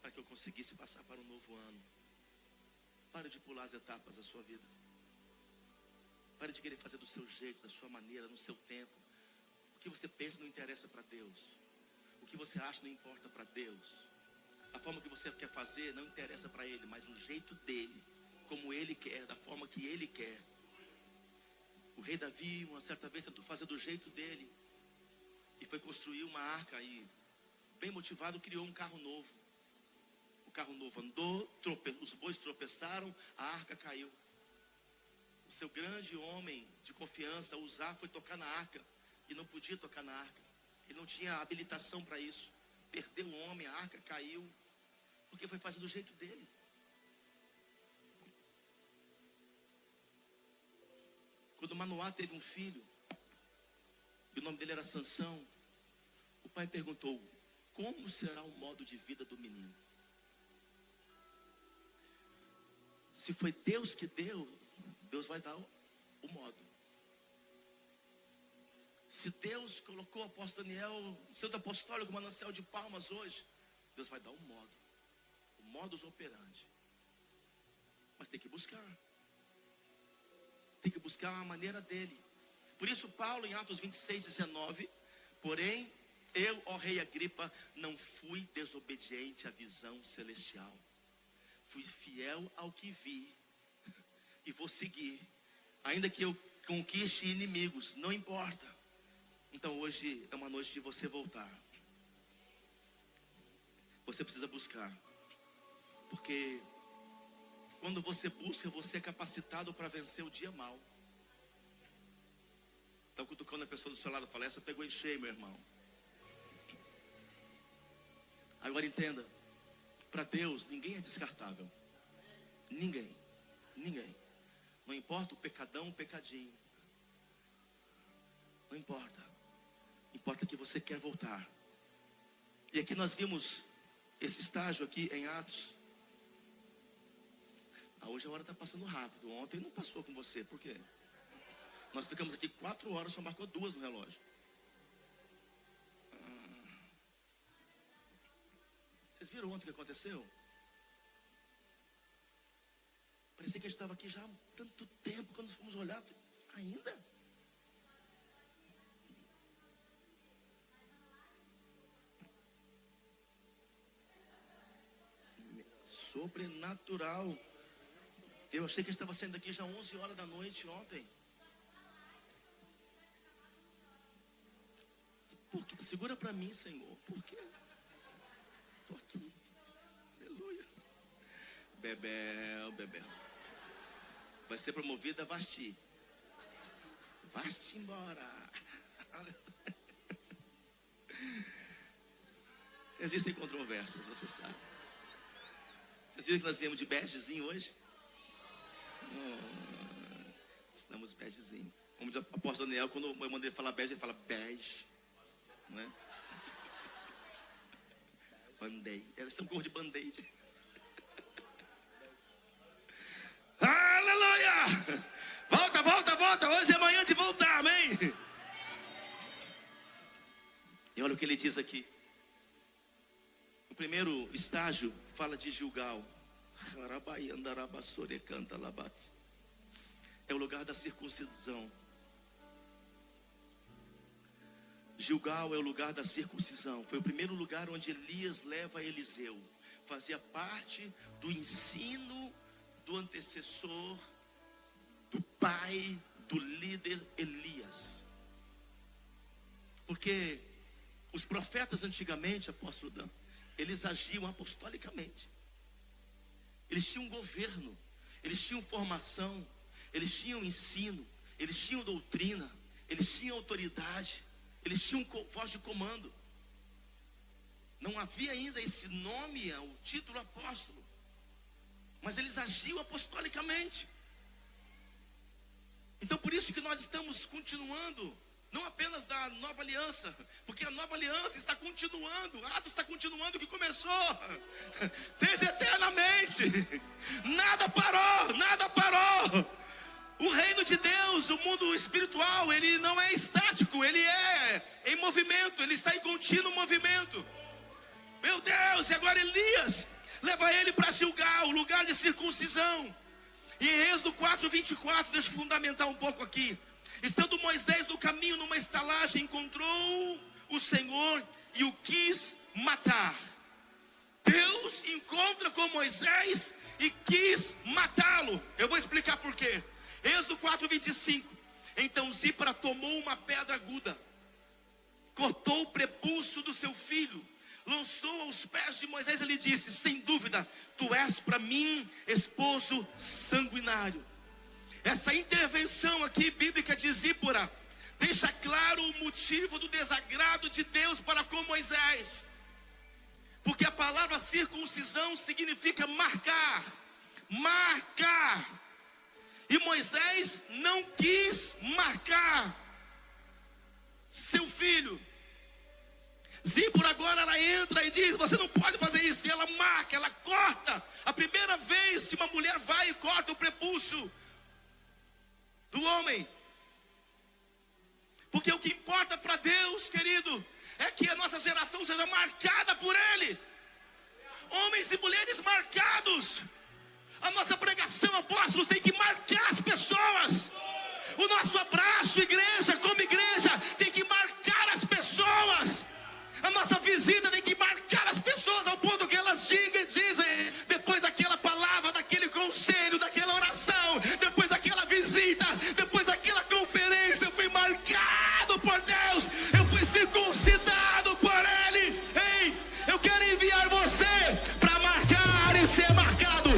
Para que eu conseguisse passar para um novo ano. Pare de pular as etapas da sua vida. Pare de querer fazer do seu jeito, da sua maneira, no seu tempo. O que você pensa não interessa para Deus. O que você acha não importa para Deus. A forma que você quer fazer não interessa para Ele, mas o jeito dele, como Ele quer, da forma que Ele quer. O rei Davi, uma certa vez, tentou fazer do jeito dele. E foi construir uma arca e, bem motivado, criou um carro novo. O carro novo andou, os bois tropeçaram, a arca caiu. O seu grande homem de confiança, Uzá, foi tocar na arca e não podia tocar na arca. Ele não tinha habilitação para isso. Perdeu o homem, a arca caiu, porque foi fazer do jeito dele. Quando Manoá teve um filho, e o nome dele era Sansão, o pai perguntou, como será o modo de vida do menino? Se foi Deus que deu, Deus vai dar o modo. Se Deus colocou o apóstolo Daniel, Santo Apostólico, Manancial de Palmas hoje, Deus vai dar o modo. O modus operandi. Mas tem que buscar. Tem que buscar a maneira dele. Por isso Paulo em Atos 26, 19, porém, eu, ó rei Agripa, não fui desobediente à visão celestial. Fui fiel ao que vi. E vou seguir. Ainda que eu conquiste inimigos, não importa. Então hoje é uma noite de você voltar. Você precisa buscar. Porque quando você busca, você é capacitado para vencer o dia mau. Então cutucando a pessoa do seu lado, fala, essa pegou em cheio, meu irmão. Agora entenda, para Deus ninguém é descartável. Ninguém. Não importa o pecadão, o pecadinho. Não importa. Importa que você quer voltar. E aqui nós vimos esse estágio aqui em Atos. Hoje a hora está passando rápido. Ontem não passou com você. Por quê? Nós ficamos aqui 4 horas, só marcou 2 no relógio. Vocês viram ontem o que aconteceu? Parecia que a gente estava aqui já há tanto tempo. Quando nós fomos olhar, ainda? Sobrenatural. Eu achei que eu estava saindo daqui já 11 horas da noite ontem. Por quê? Segura para mim, Senhor. Por quê? Estou aqui. Aleluia. Bebel. Vai ser promovida a Vasti. Vá-te embora. Existem controvérsias, você sabe. Vocês viram que nós viemos de begezinho hoje? Estamos begezinho. Como diz o apóstolo Daniel, quando eu mandei ele falar bege, ele fala bege. Não é? Band-aid. Eles estão com cor de band-aid. Aleluia! Volta, volta, volta. Hoje é manhã de voltar, amém? E olha o que ele diz aqui. O primeiro estágio fala de Gilgal. É o lugar da circuncisão. Gilgal é o lugar da circuncisão. Foi o primeiro lugar onde Elias leva Eliseu. Fazia parte do ensino do antecessor, do pai, do líder Elias. Porque os profetas antigamente, apóstolo Dan, eles agiam apostolicamente. Eles tinham governo, eles tinham formação, eles tinham ensino, eles tinham doutrina, eles tinham autoridade, eles tinham voz de comando. Não havia ainda esse nome, o título apóstolo, mas eles agiam apostolicamente. Então por isso que nós estamos continuando, não apenas da nova aliança, porque a nova aliança está continuando, Atos está continuando o que começou, desde eternamente, nada parou, nada parou. O reino de Deus, o mundo espiritual, ele não é estático, ele é em movimento, ele está em contínuo movimento. Meu Deus, e agora Elias leva ele para Gilgal, o lugar de circuncisão. E em Êxodo 4:24, deixa eu fundamentar um pouco aqui. Estando Moisés no caminho numa estalagem, encontrou o Senhor e o quis matar. Deus encontra com Moisés e quis matá-lo. Eu vou explicar por quê. Êxodo 4:25. Então Zípora tomou uma pedra aguda, cortou o prepúcio do seu filho, lançou aos pés de Moisés e lhe disse: sem dúvida, tu és para mim esposo sanguinário. Essa intervenção aqui bíblica de Zípora deixa claro o motivo do desagrado de Deus para com Moisés. Porque a palavra circuncisão significa marcar, marcar. E Moisés não quis marcar seu filho. Zípora agora ela entra e diz: você não pode fazer isso. E ela marca, ela corta. A primeira vez que uma mulher vai e corta o prepúcio do homem. Porque o que importa para Deus, querido, é que a nossa geração seja marcada por Ele. Homens e mulheres marcados. A nossa pregação, apóstolos, tem que marcar as pessoas. O nosso abraço, igreja, como igreja, tem que marcar as pessoas. A nossa visita tem que marcar as pessoas ao ponto que elas dizem, depois daquela palavra, daquele conselho, daquela oração, depois daquela visita, depois daquela conferência, eu fui marcado por Deus, eu fui circuncidado por Ele. Ei, eu quero enviar você para marcar e ser marcado,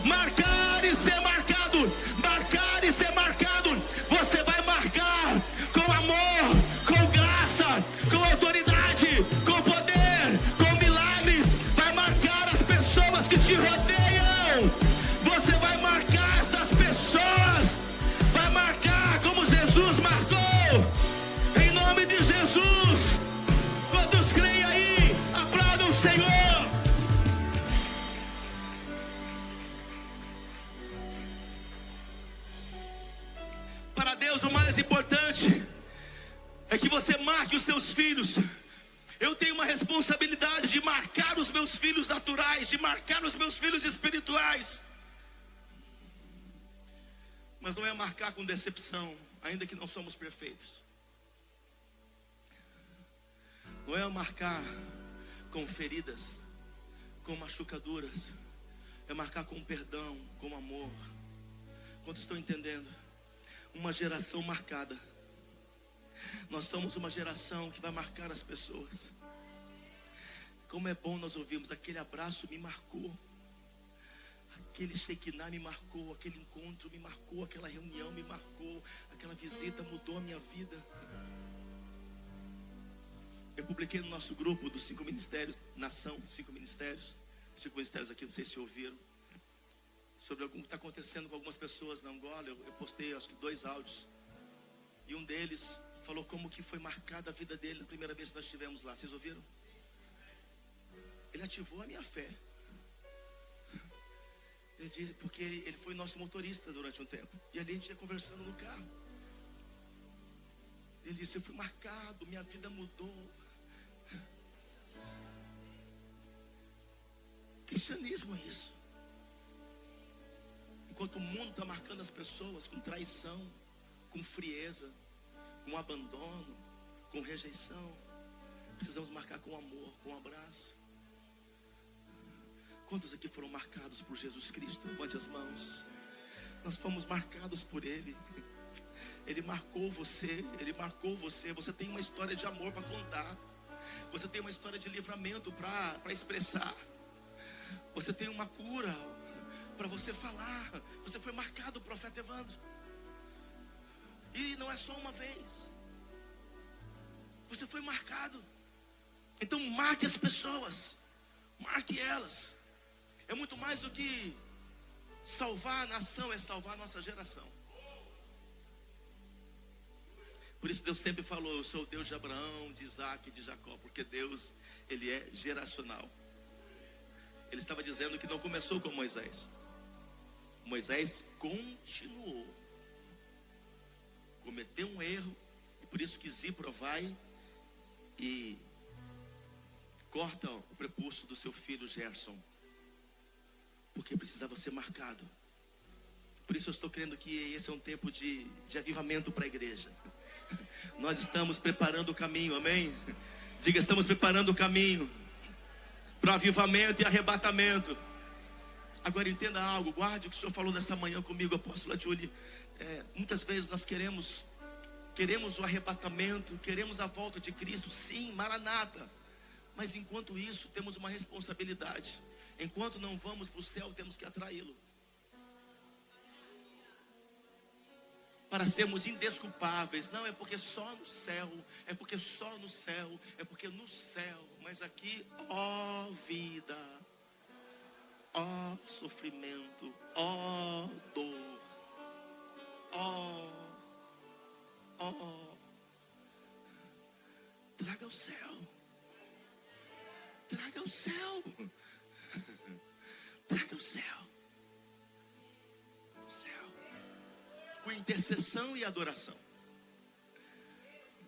marcar e ser marcado, marcar e ser marcado. Você vai marcar com amor, com graça, com autoridade, com poder, com milagres. Vai marcar as pessoas que te rodeiam. Você vai marcar essas pessoas. Vai marcar como Jesus marcou. Em nome de Jesus. Quantos creem aí? Aplaudam o Senhor. Para Deus o mais importante é que você marque os seus filhos. Eu tenho uma responsabilidade de marcar os meus filhos naturais, de marcar os meus filhos espirituais. Mas não é marcar com decepção, ainda que não somos perfeitos. Não é marcar com feridas, com machucaduras. É marcar com perdão, com amor. Quantos estão entendendo? Uma geração marcada. Nós somos uma geração que vai marcar as pessoas. Como é bom nós ouvirmos: aquele abraço me marcou, aquele Shekinah me marcou, aquele encontro me marcou, aquela reunião me marcou, aquela visita mudou a minha vida. Eu publiquei no nosso grupo dos 5 ministérios, Nação, 5 ministérios. 5 ministérios aqui, não sei se ouviram, sobre o que está acontecendo com algumas pessoas na Angola. Eu postei acho que 2 áudios. E um deles falou como que foi marcada a vida dele na primeira vez que nós estivemos lá. Vocês ouviram? Ele ativou a minha fé. Eu disse, porque ele foi nosso motorista durante um tempo. E ali a gente ia conversando no carro. Ele disse, eu fui marcado, minha vida mudou. Cristianismo é isso. Enquanto o mundo está marcando as pessoas com traição, com frieza, com abandono, com rejeição, precisamos marcar com amor, com um abraço. Quantos aqui foram marcados por Jesus Cristo? Levante as mãos. Nós fomos marcados por Ele. Ele marcou você. Ele marcou você. Você tem uma história de amor para contar. Você tem uma história de livramento para expressar. Você tem uma cura para você falar. Você foi marcado, profeta Evandro. E não é só uma vez. Você foi marcado. Então marque as pessoas. Marque elas. É muito mais do que salvar a nação, é salvar a nossa geração. Por isso Deus sempre falou, eu sou o Deus de Abraão, de Isaac e de Jacó. Porque Deus, Ele é geracional. Ele estava dizendo que não começou com Moisés. Moisés continuou. Cometeu um erro. E por isso que Zípora vai e corta o prepúcio do seu filho Gerson. Porque precisava ser marcado. Por isso eu estou crendo que esse é um tempo de avivamento para a igreja. Nós estamos preparando o caminho, amém? Diga, estamos preparando o caminho para avivamento e arrebatamento. Agora entenda algo, guarde o que o Senhor falou nessa manhã comigo, apóstola Julie. Muitas vezes nós queremos o arrebatamento, queremos a volta de Cristo, sim, Maranata. Mas enquanto isso, temos uma responsabilidade. Enquanto não vamos para o céu, temos que atraí-lo. Para sermos indesculpáveis. Não é porque só no céu, é porque só no céu, é porque no céu. Mas aqui, ó vida, ó sofrimento, ó dor, ó. Traga o céu. Traga o céu. Traga o céu. O céu. Com intercessão e adoração.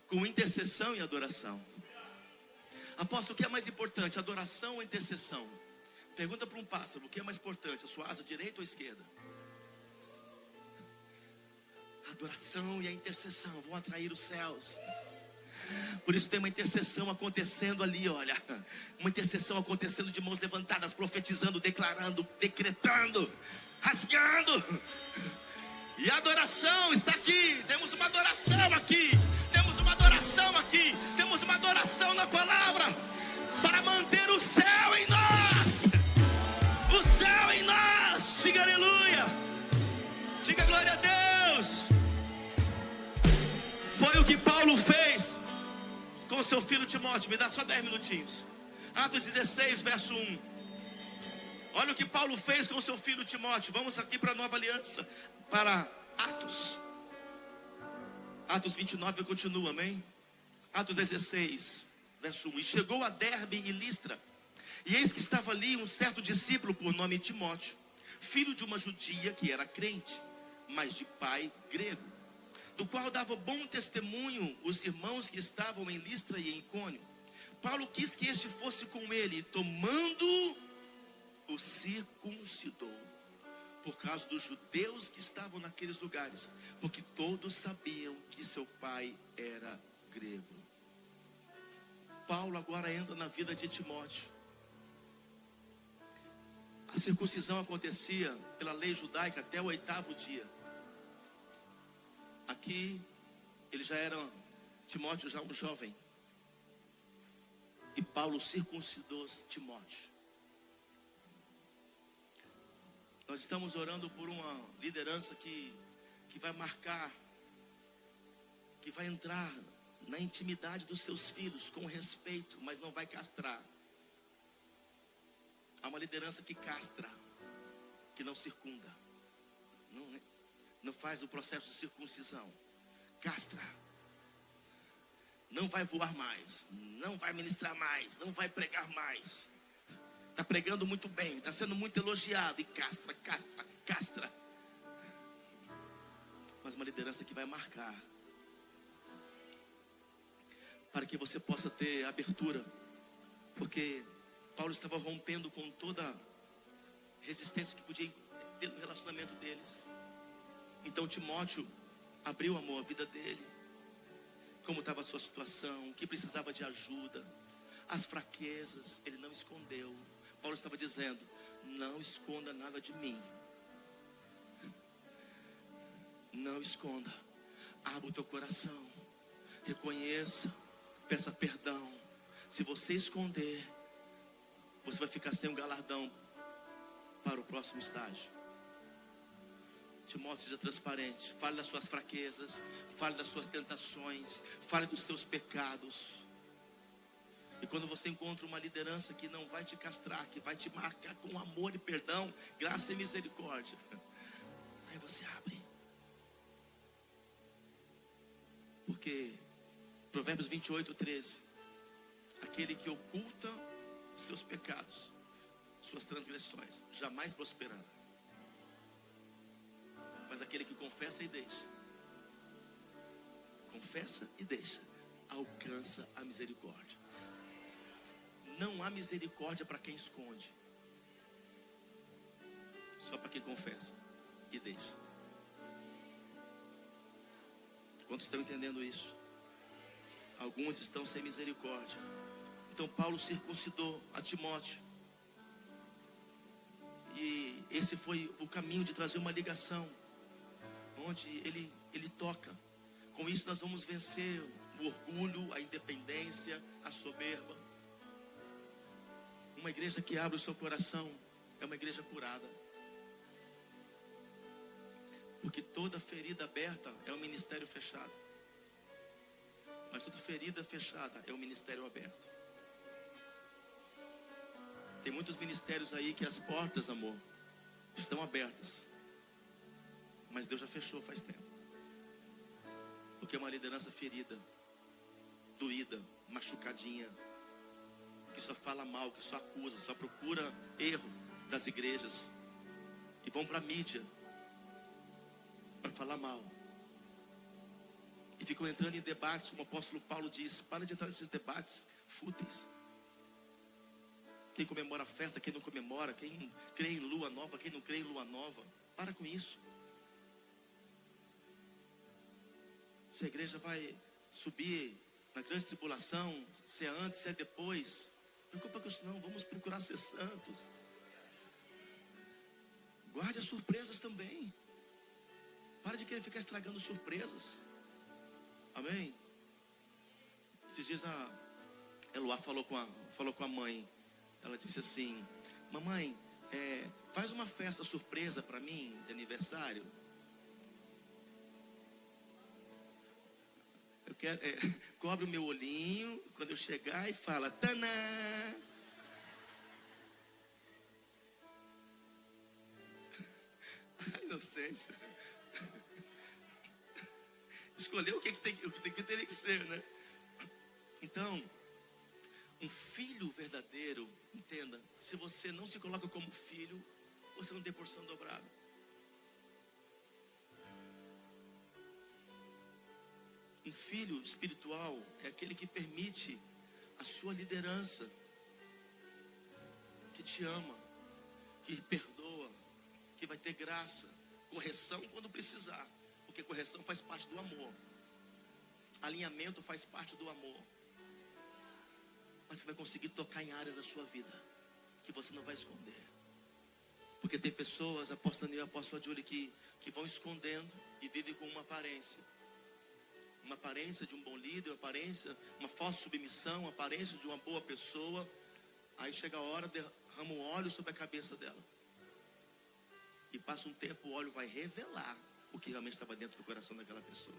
Com intercessão e adoração. Apóstolo, o que é mais importante? Adoração ou intercessão? Pergunta para um pássaro, o que é mais importante? A sua asa direita ou esquerda? A adoração e a intercessão vão atrair os céus. Por isso tem uma intercessão acontecendo ali, olha. Uma intercessão acontecendo de mãos levantadas, profetizando, declarando, decretando, rasgando. E a adoração está aqui. Temos uma adoração aqui. Temos uma adoração aqui. Temos uma adoração na palavra para manter o céu em nós. O céu em nós. Diga aleluia. Diga glória a Deus. Foi o que Paulo fez com seu filho Timóteo. Me dá só 10 minutinhos. Atos 16, verso 1. Olha o que Paulo fez com seu filho Timóteo. Vamos aqui para a nova aliança. Para Atos. Atos 29 continua, amém? Atos 16, verso 1. E chegou a Derbe e Listra. E eis que estava ali um certo discípulo por nome Timóteo, filho de uma judia que era crente, mas de pai grego, do qual dava bom testemunho os irmãos que estavam em Listra e em Icônio. Paulo quis que este fosse com ele, tomando o circuncidou, por causa dos judeus que estavam naqueles lugares, porque todos sabiam que seu pai era grego. Paulo agora entra na vida de Timóteo. A circuncisão acontecia pela lei judaica até o 8º dia. Aqui, ele já era, Timóteo já um jovem. E Paulo circuncidou Timóteo. Nós estamos orando por uma liderança que vai marcar, que vai entrar na intimidade dos seus filhos com respeito, mas não vai castrar. Há uma liderança que castra, que não circunda, não faz o processo de circuncisão. Castra. Não vai voar mais, não vai ministrar mais, não vai pregar mais. Está pregando muito bem, está sendo muito elogiado. E castra, castra, castra. Mas uma liderança que vai marcar, para que você possa ter abertura. Porque Paulo estava rompendo com toda resistência que podia ter no relacionamento deles. Então Timóteo abriu, amor, a vida dele. Como estava a sua situação, que precisava de ajuda, as fraquezas, ele não escondeu. Paulo estava dizendo: não esconda nada de mim. Não esconda. Abra o teu coração. Reconheça. Peça perdão. Se você esconder, você vai ficar sem um galardão para o próximo estágio. Timóteo, seja transparente. Fale das suas fraquezas. Fale das suas tentações. Fale dos seus pecados. E quando você encontra uma liderança que não vai te castrar, que vai te marcar com amor e perdão, graça e misericórdia, aí você abre. Porque Provérbios 28:13, aquele que oculta os seus pecados, suas transgressões, jamais prosperará. Mas aquele que confessa e deixa, alcança a misericórdia. Não há misericórdia para quem esconde, só para quem confessa e deixa. Quantos estão entendendo isso? Alguns estão sem misericórdia. Então Paulo circuncidou a Timóteo. E esse foi o caminho de trazer uma ligação, onde ele toca. Com isso nós vamos vencer o orgulho, a independência, a soberba. Uma igreja que abre o seu coração é uma igreja curada. Porque toda ferida aberta é um ministério fechado. Mas toda ferida fechada é um ministério aberto. Tem muitos ministérios aí que as portas, amor, estão abertas. Mas Deus já fechou faz tempo. Porque é uma liderança ferida, doída, machucadinha, que só fala mal, que só acusa, só procura erro das igrejas. E vão para a mídia para falar mal. E ficam entrando em debates, como o apóstolo Paulo diz: para de entrar nesses debates fúteis. Quem comemora a festa, quem não comemora, quem crê em lua nova, quem não crê em lua nova. Para com isso. Se a igreja vai subir na grande tribulação, se é antes, se é depois, não preocupa com isso não, vamos procurar ser santos. Guarde as surpresas também. Para de querer ficar estragando surpresas. Amém? Esses dias a Eloá falou com a mãe. Ela disse assim: mamãe, faz uma festa surpresa para mim de aniversário. Eu quero, cobre o meu olhinho quando eu chegar e fala: tanã. A inocência. Escolher o que teria que ser, né? Então, um filho verdadeiro, entenda, se você não se coloca como filho, você não tem porção dobrada. Um filho espiritual é aquele que permite a sua liderança, que te ama, que perdoa, que vai ter graça, correção quando precisar, porque correção faz parte do amor, alinhamento faz parte do amor. Mas você vai conseguir tocar em áreas da sua vida que você não vai esconder. Porque tem pessoas, apóstolo Daniel e apóstolo Júlia, que vão escondendo e vivem com uma aparência. Uma aparência de um bom líder, uma falsa submissão, uma aparência de uma boa pessoa. Aí chega a hora, derrama o óleo sobre a cabeça dela. E passa um tempo, o óleo vai revelar o que realmente estava dentro do coração daquela pessoa.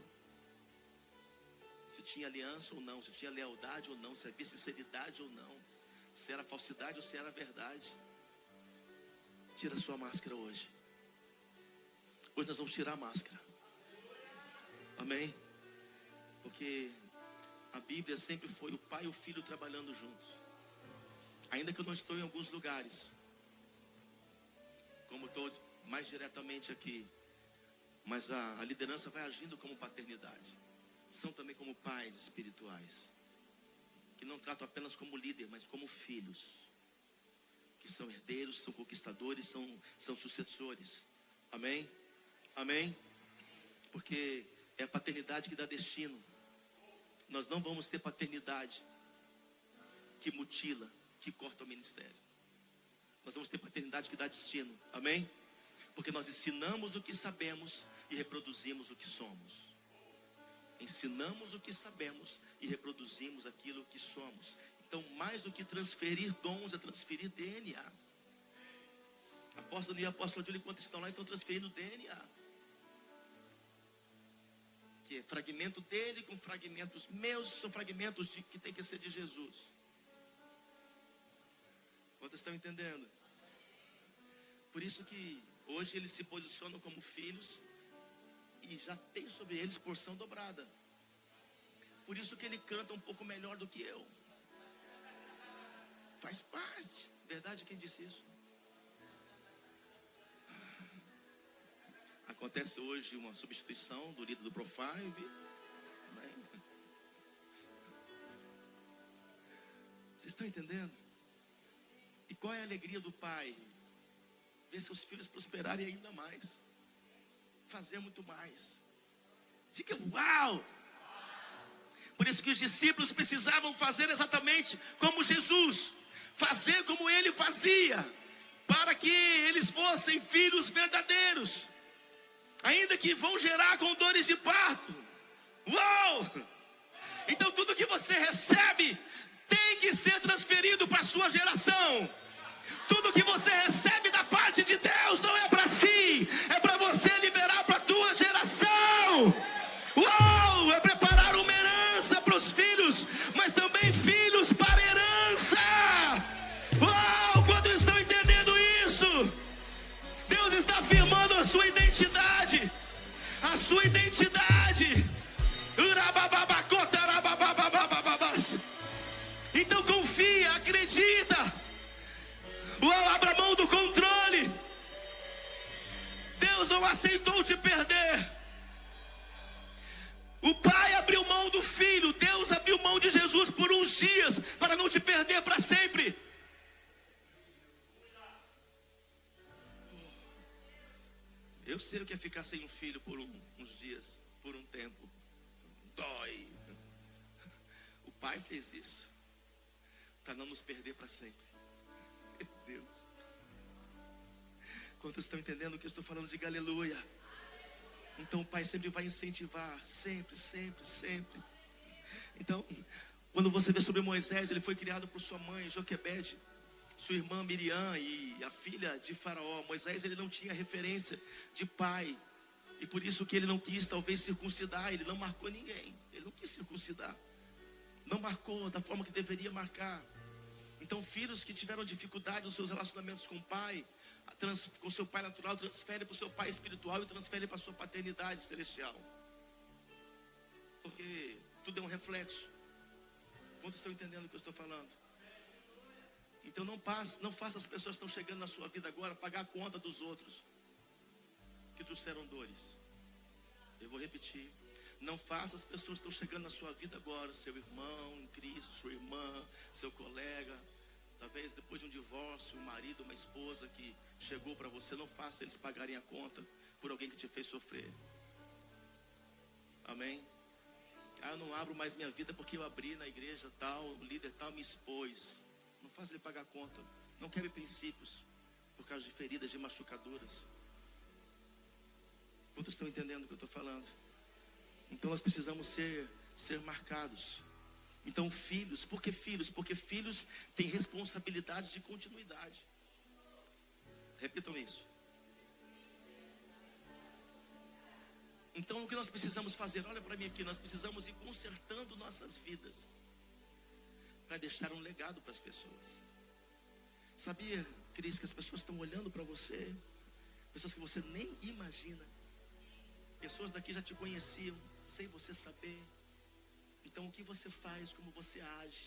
Se tinha aliança ou não, se tinha lealdade ou não, se havia sinceridade ou não, se era falsidade ou se era verdade. Tira a sua máscara hoje. Hoje nós vamos tirar a máscara. Amém? Porque a Bíblia sempre foi o pai e o filho trabalhando juntos. Ainda que eu não estou em alguns lugares, como estou mais diretamente aqui, mas a liderança vai agindo como paternidade. São também como pais espirituais, que não tratam apenas como líder, mas como filhos, que são herdeiros, são conquistadores, são sucessores. Amém? Amém? Porque é a paternidade que dá destino. Nós não vamos ter paternidade que mutila, que corta o ministério. Nós vamos ter paternidade que dá destino. Amém? Porque nós ensinamos o que sabemos e reproduzimos o que somos. Ensinamos o que sabemos e reproduzimos aquilo que somos. Então, mais do que transferir dons, é transferir DNA. Apóstolo e apóstolo Júlio, enquanto estão lá, estão transferindo DNA. Que é fragmento dele com fragmentos meus, são fragmentos que tem que ser de Jesus. Quantos estão entendendo? Por isso que hoje eles se posicionam como filhos e já tem sobre eles porção dobrada. Por isso que ele canta um pouco melhor do que eu. Faz parte. Verdade, quem disse isso? Acontece hoje uma substituição do líder do Pro5. Vocês estão entendendo? E qual é a alegria do pai? Ver seus filhos prosperarem ainda mais. Fazer muito mais. Diga uau! Por isso que os discípulos precisavam fazer exatamente como Jesus. Fazer como ele fazia. Para que eles fossem filhos verdadeiros. Ainda que vão gerar com dores de parto. Uau! Então tudo que você recebe tem que ser transferido para a sua geração. Tudo que você recebe da parte de Deus não é para si, é para você liberar para a tua geração. Uau! É preparar uma herança para os filhos, mas também filhos para herança. Uau! Quando estão entendendo isso, Deus está afirmando a sua identidade. A sua identidade. Então confia, acredita. Abra mão do controle. Deus não aceitou te perder. O pai abriu mão do filho. Deus abriu mão de Jesus por uns dias para não te perder para sempre. Eu sei o que é ficar sem um filho por uns dias, por um tempo. Dói. O pai fez isso para não nos perder para sempre. Meu Deus. Quantos estão entendendo o que eu estou falando? Diga aleluia. Então o pai sempre vai incentivar. Sempre, sempre, sempre. Então, quando você vê sobre Moisés, ele foi criado por sua mãe, Joquebede, sua irmã Miriam e a filha de Faraó. Moisés, ele não tinha referência de pai. E por isso que ele não quis talvez circuncidar. Ele não marcou ninguém. Ele não quis circuncidar. Não marcou da forma que deveria marcar. Então filhos que tiveram dificuldade nos seus relacionamentos com o pai, com seu pai natural, transfere para o seu pai espiritual e transfere para a sua paternidade celestial. Porque tudo é um reflexo. Quantos estão entendendo o que eu estou falando? Então não faça as pessoas que estão chegando na sua vida agora pagar a conta dos outros que trouxeram dores. Eu vou repetir. Não faça as pessoas que estão chegando na sua vida agora, seu irmão em Cristo, sua irmã, seu colega, talvez depois de um divórcio, um marido, uma esposa que chegou para você, não faça eles pagarem a conta por alguém que te fez sofrer. Amém? Eu não abro mais minha vida porque eu abri na igreja tal, o líder tal me expôs. Não faça ele pagar a conta. Não quebre princípios por causa de feridas, de machucaduras. Quantos estão entendendo o que eu estou falando? Então nós precisamos ser marcados. Então filhos, por que filhos? Porque filhos têm responsabilidade de continuidade. Repitam isso. Então o que nós precisamos fazer? Olha para mim aqui, nós precisamos ir consertando nossas vidas para deixar um legado para as pessoas. Sabia, Cris, que as pessoas estão olhando para você, pessoas que você nem imagina. Pessoas daqui já te conheciam sem você saber. Então o que você faz, como você age,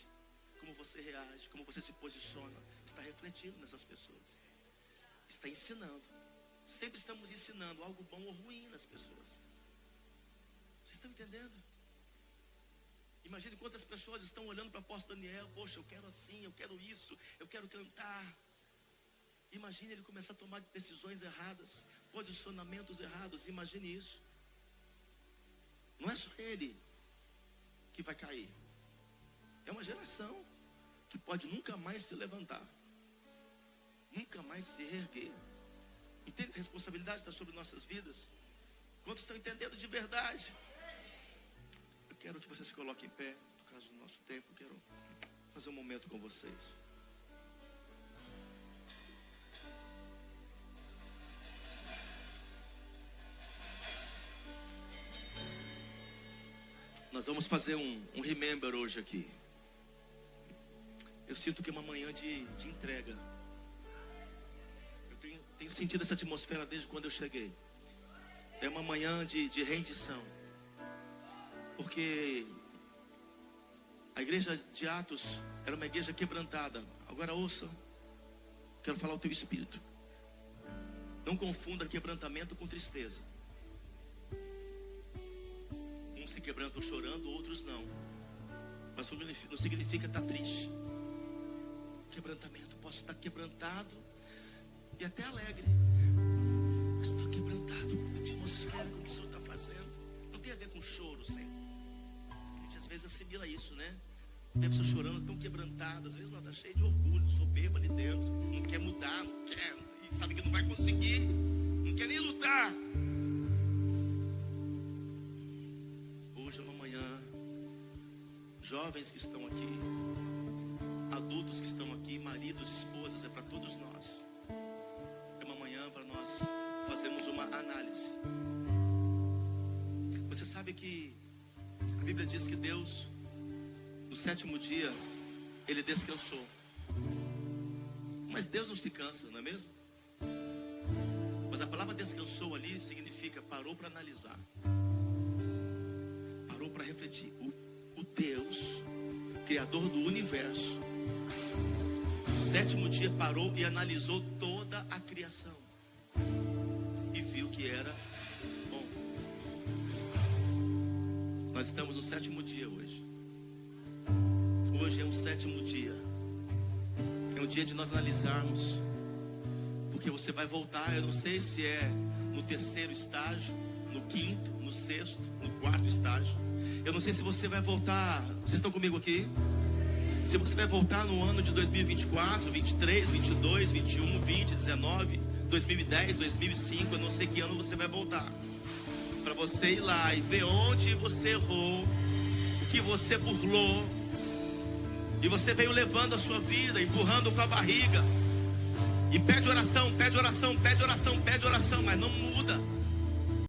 como você reage, como você se posiciona, está refletindo nessas pessoas. Está ensinando. Sempre estamos ensinando algo bom ou ruim nas pessoas. Vocês estão entendendo? Imagine quantas pessoas estão olhando para o apóstolo Daniel. Poxa, eu quero assim, eu quero isso, eu quero cantar. Imagine ele começar a tomar decisões erradas, posicionamentos errados. Imagine isso. Não é só ele que vai cair. É uma geração que pode nunca mais se levantar, nunca mais se erguer. Entende? A responsabilidade está sobre nossas vidas. Quantos estão entendendo de verdade? Eu quero que você se coloque em pé. Por causa do nosso tempo, eu quero fazer um momento com vocês. Nós vamos fazer um remember hoje aqui. Eu sinto que é uma manhã de entrega. Eu tenho sentido essa atmosfera desde quando eu cheguei. É uma manhã de rendição. Porque a igreja de Atos era uma igreja quebrantada. Agora ouça, quero falar o teu espírito. Não confunda quebrantamento com tristeza. Uns se quebrantam chorando, outros não. Mas não significa estar triste. Quebrantamento, posso estar quebrantado e até alegre. Mas estou quebrantado com a atmosfera, com o que o Senhor está fazendo. Não tem a ver com choro, Senhor. A gente às vezes assimila isso, né? Tem a pessoa chorando, tão quebrantada. Às vezes não, está cheio de orgulho, soberba ali dentro. Não quer mudar, não quer. E sabe que não vai conseguir. Não quer nem lutar. Hoje é uma manhã. Jovens que estão aqui, adultos que estão aqui, maridos, esposas, é para todos nós. É uma manhã para nós fazermos uma análise. Você sabe que a Bíblia diz que Deus, no 7º dia, Ele descansou. Mas Deus não se cansa, não é mesmo? Mas a palavra descansou ali significa parou para analisar, parou para refletir. O Deus, Criador do universo, no 7º dia parou e analisou toda a criação e viu que era bom. Nós estamos no 7º dia hoje. Hoje é o 7º dia. É um dia de nós analisarmos, porque você vai voltar. Eu não sei se é no 3º estágio, no 5º, no 6º, no 4º estágio. Eu não sei se você vai voltar. Vocês estão comigo aqui? Se você vai voltar no ano de 2024, 23, 22, 21, 20, 19, 2010, 2005, eu não sei que ano você vai voltar. Para você ir lá e ver onde você errou, o que você burlou. E você veio levando a sua vida, empurrando com a barriga. E pede oração, pede oração, pede oração, pede oração, mas não muda.